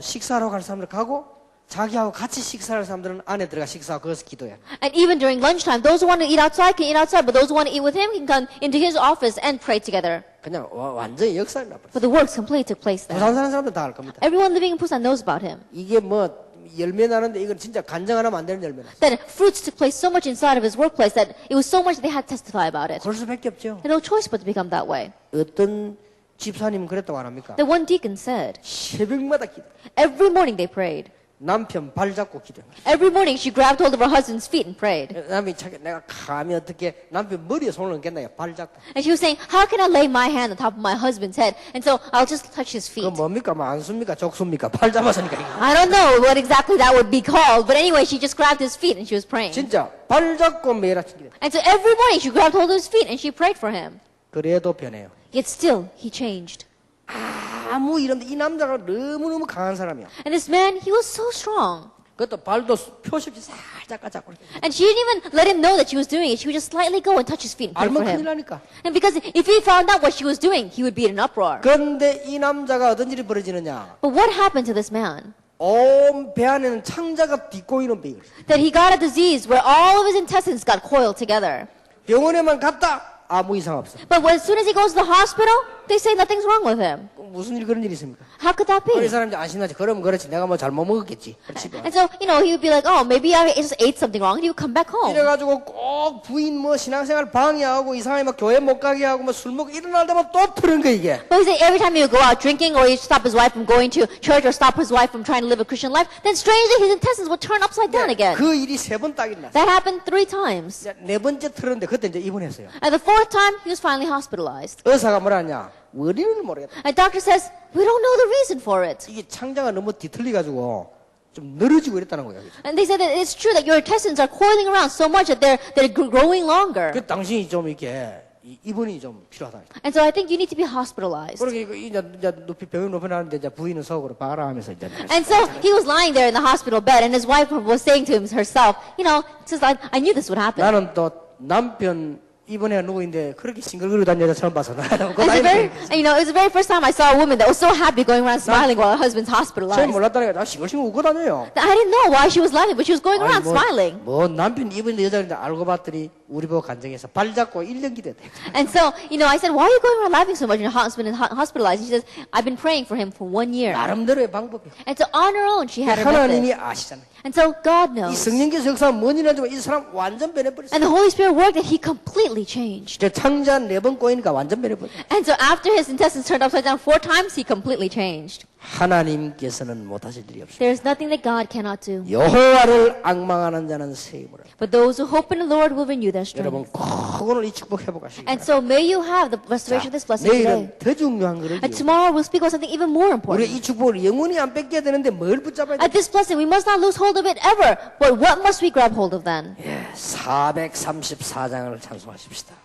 식사하러 갈 사람들 가고 자기하고 같이 식사할 사람들은 안에 들어가 식사하고 거기서 기도해요. And even during lunchtime, those who want to eat outside can eat outside, but those who want to eat with him can come into his office and pray together. 그냥 완전히 역사를 나버렸어요. But the works completely took place there. 부산 사는 사람들 다 알 겁니다. Everyone living in Busan knows about him. 이게 뭐 열매 나는데 이건 진짜 간증 하나면 안 되는 열매 났어요. That fruits took place so much inside of his workplace that it was so much that they had to testify about it. 그럴 수밖에 없죠. They had no choice but to become that way. 어떤 집사님은 그랬다고 안 합니까? The one deacon said, 새벽마다 기도. every morning they prayed. 남편 발 잡고 기도합니다. Every morning she grabbed hold of her husband's feet and prayed. 남편이 자기 내가 감히 어떻게 남편 머리에 손을 얹겠나요? 발 잡고. And she was saying, how can I lay my hand on top of my husband's head? And so I'll just touch his 그 feet. 뭡니까? 뭐 안수입니까? 족수입니까? 발 잡았으니까. 이거. I don't know what exactly that would be called, but anyway, she just grabbed his feet and she was praying. 진짜 발 잡고 매일 아침 기도. And so every morning she grabbed hold of his feet and she prayed for him. 그래도 변해요. Yet still, he changed. 아무 이런데 이 남자가 너무너무 강한 사람이야. And this man, he was so strong. 그것도 발도 표시 없이 살짝 잡고. And she didn't even let him know that she was doing it. She would just slightly go and touch his feet and pray 알면 for 큰일 him. 나니까. And because if he found out what she was doing, he would be in an uproar. 그런데 이 남자가 어떤 일이 벌어지느냐? But what happened to this man? 온 배 안에는 창자가 뒷꼬이는 병이 있어요. That he got a disease where all of his intestines got coiled together. 병원에만 갔다 아무 이상 없어. But as soon as he goes to the hospital, they say nothing's wrong with him. 무슨 일 그런 일이 있습니까? How could that 이 be? 사람이 안심하지. 그러면 그렇지. 내가 뭐 잘못 먹었겠지. 그렇지. And so, he would be like, oh, maybe I just ate something wrong. And he would come back home. 이래가지고 꼭 부인 뭐 신앙생활 방해하고 이 사람이 막 교회 못 가게 하고 뭐 술 먹고 일어날 때마다 또 틀은 거 이게. But he said every time he would go out drinking or he'd stop his wife from going to church or stop his wife from trying to live a Christian life, then strangely his intestines would turn upside down again. 그 일이 3번 딱 일어났어. That happened 3 times. 네 번째 틀었는데 그때 이제 입원했어요. And the 4th time, he was finally hospitalized. 의사가 뭐라 하냐? 원인을 모르겠다. And doctor says, we don't know the reason for it. 이게 창자가 너무 뒤틀려가지고 좀 늘어지고 이랬다는 거예요. And they said that it's true that your intestines are coiling around so much that they're growing longer. 그 당신이 좀 이렇게 입원이 좀 필요하다. And so I think you need to be hospitalized. 그러니까 이제 높이 병원 높이 나는데 이제 부인은 속으로 봐라 하면서 이제. And so he was lying there in the hospital bed, and his wife was saying to him herself, says, I knew this would happen. 나는 또 남편 이번에 누구인데 그렇게 싱글거리고 다니는 여자 처음 봐서 나라고 It's the very, it's the very first time I saw a woman that was so happy going around smiling while her husband's 잘 hospitalized. 몰랐다니까 나 싱글싱글 웃고 다녀요. I didn't know why she was laughing, but she was going around smiling. 뭐 남편 입은데 여자인데 알고 봤더니 우리 보고 간증해서 발 잡고 1년 기대돼. And so, I said, why are you going around laughing so much? Your husband is hospitalized. And she says, I've been praying for him for 1 year. 나름대로의 방법이야. And so on her own, she had her method. 하나님이 아시잖아요. And so God 이 knows. 성령께서 역사하면 뭔일 하지만 이 사람 완전 변해버렸어. And the Holy Spirit worked and he completely changed. 저 창자 4번 꼬이니까 완전 변해버려. And so after his intestines turned upside down 4 times, he completely changed. 하나님께서는 못하실 일이 없어요. There's nothing that God cannot do. 여호와를 악망하는 자는 새 힘을. But those who hope in the Lord will renew their 여러분 strength. 꼭 오늘 이 축복 회복하시기 And 바랍니다. so may you have the restoration of this blessing today. 내일은 더 중요한 거를 And tomorrow we'll speak about something even more 우리 important. 이 축복을 영원히 안 뺏겨야 되는데 뭘 붙잡아야 돼? At this blessing, we must not lose hold of it ever. But what must we grab hold of then? 예, 434장을 찬송하십시다.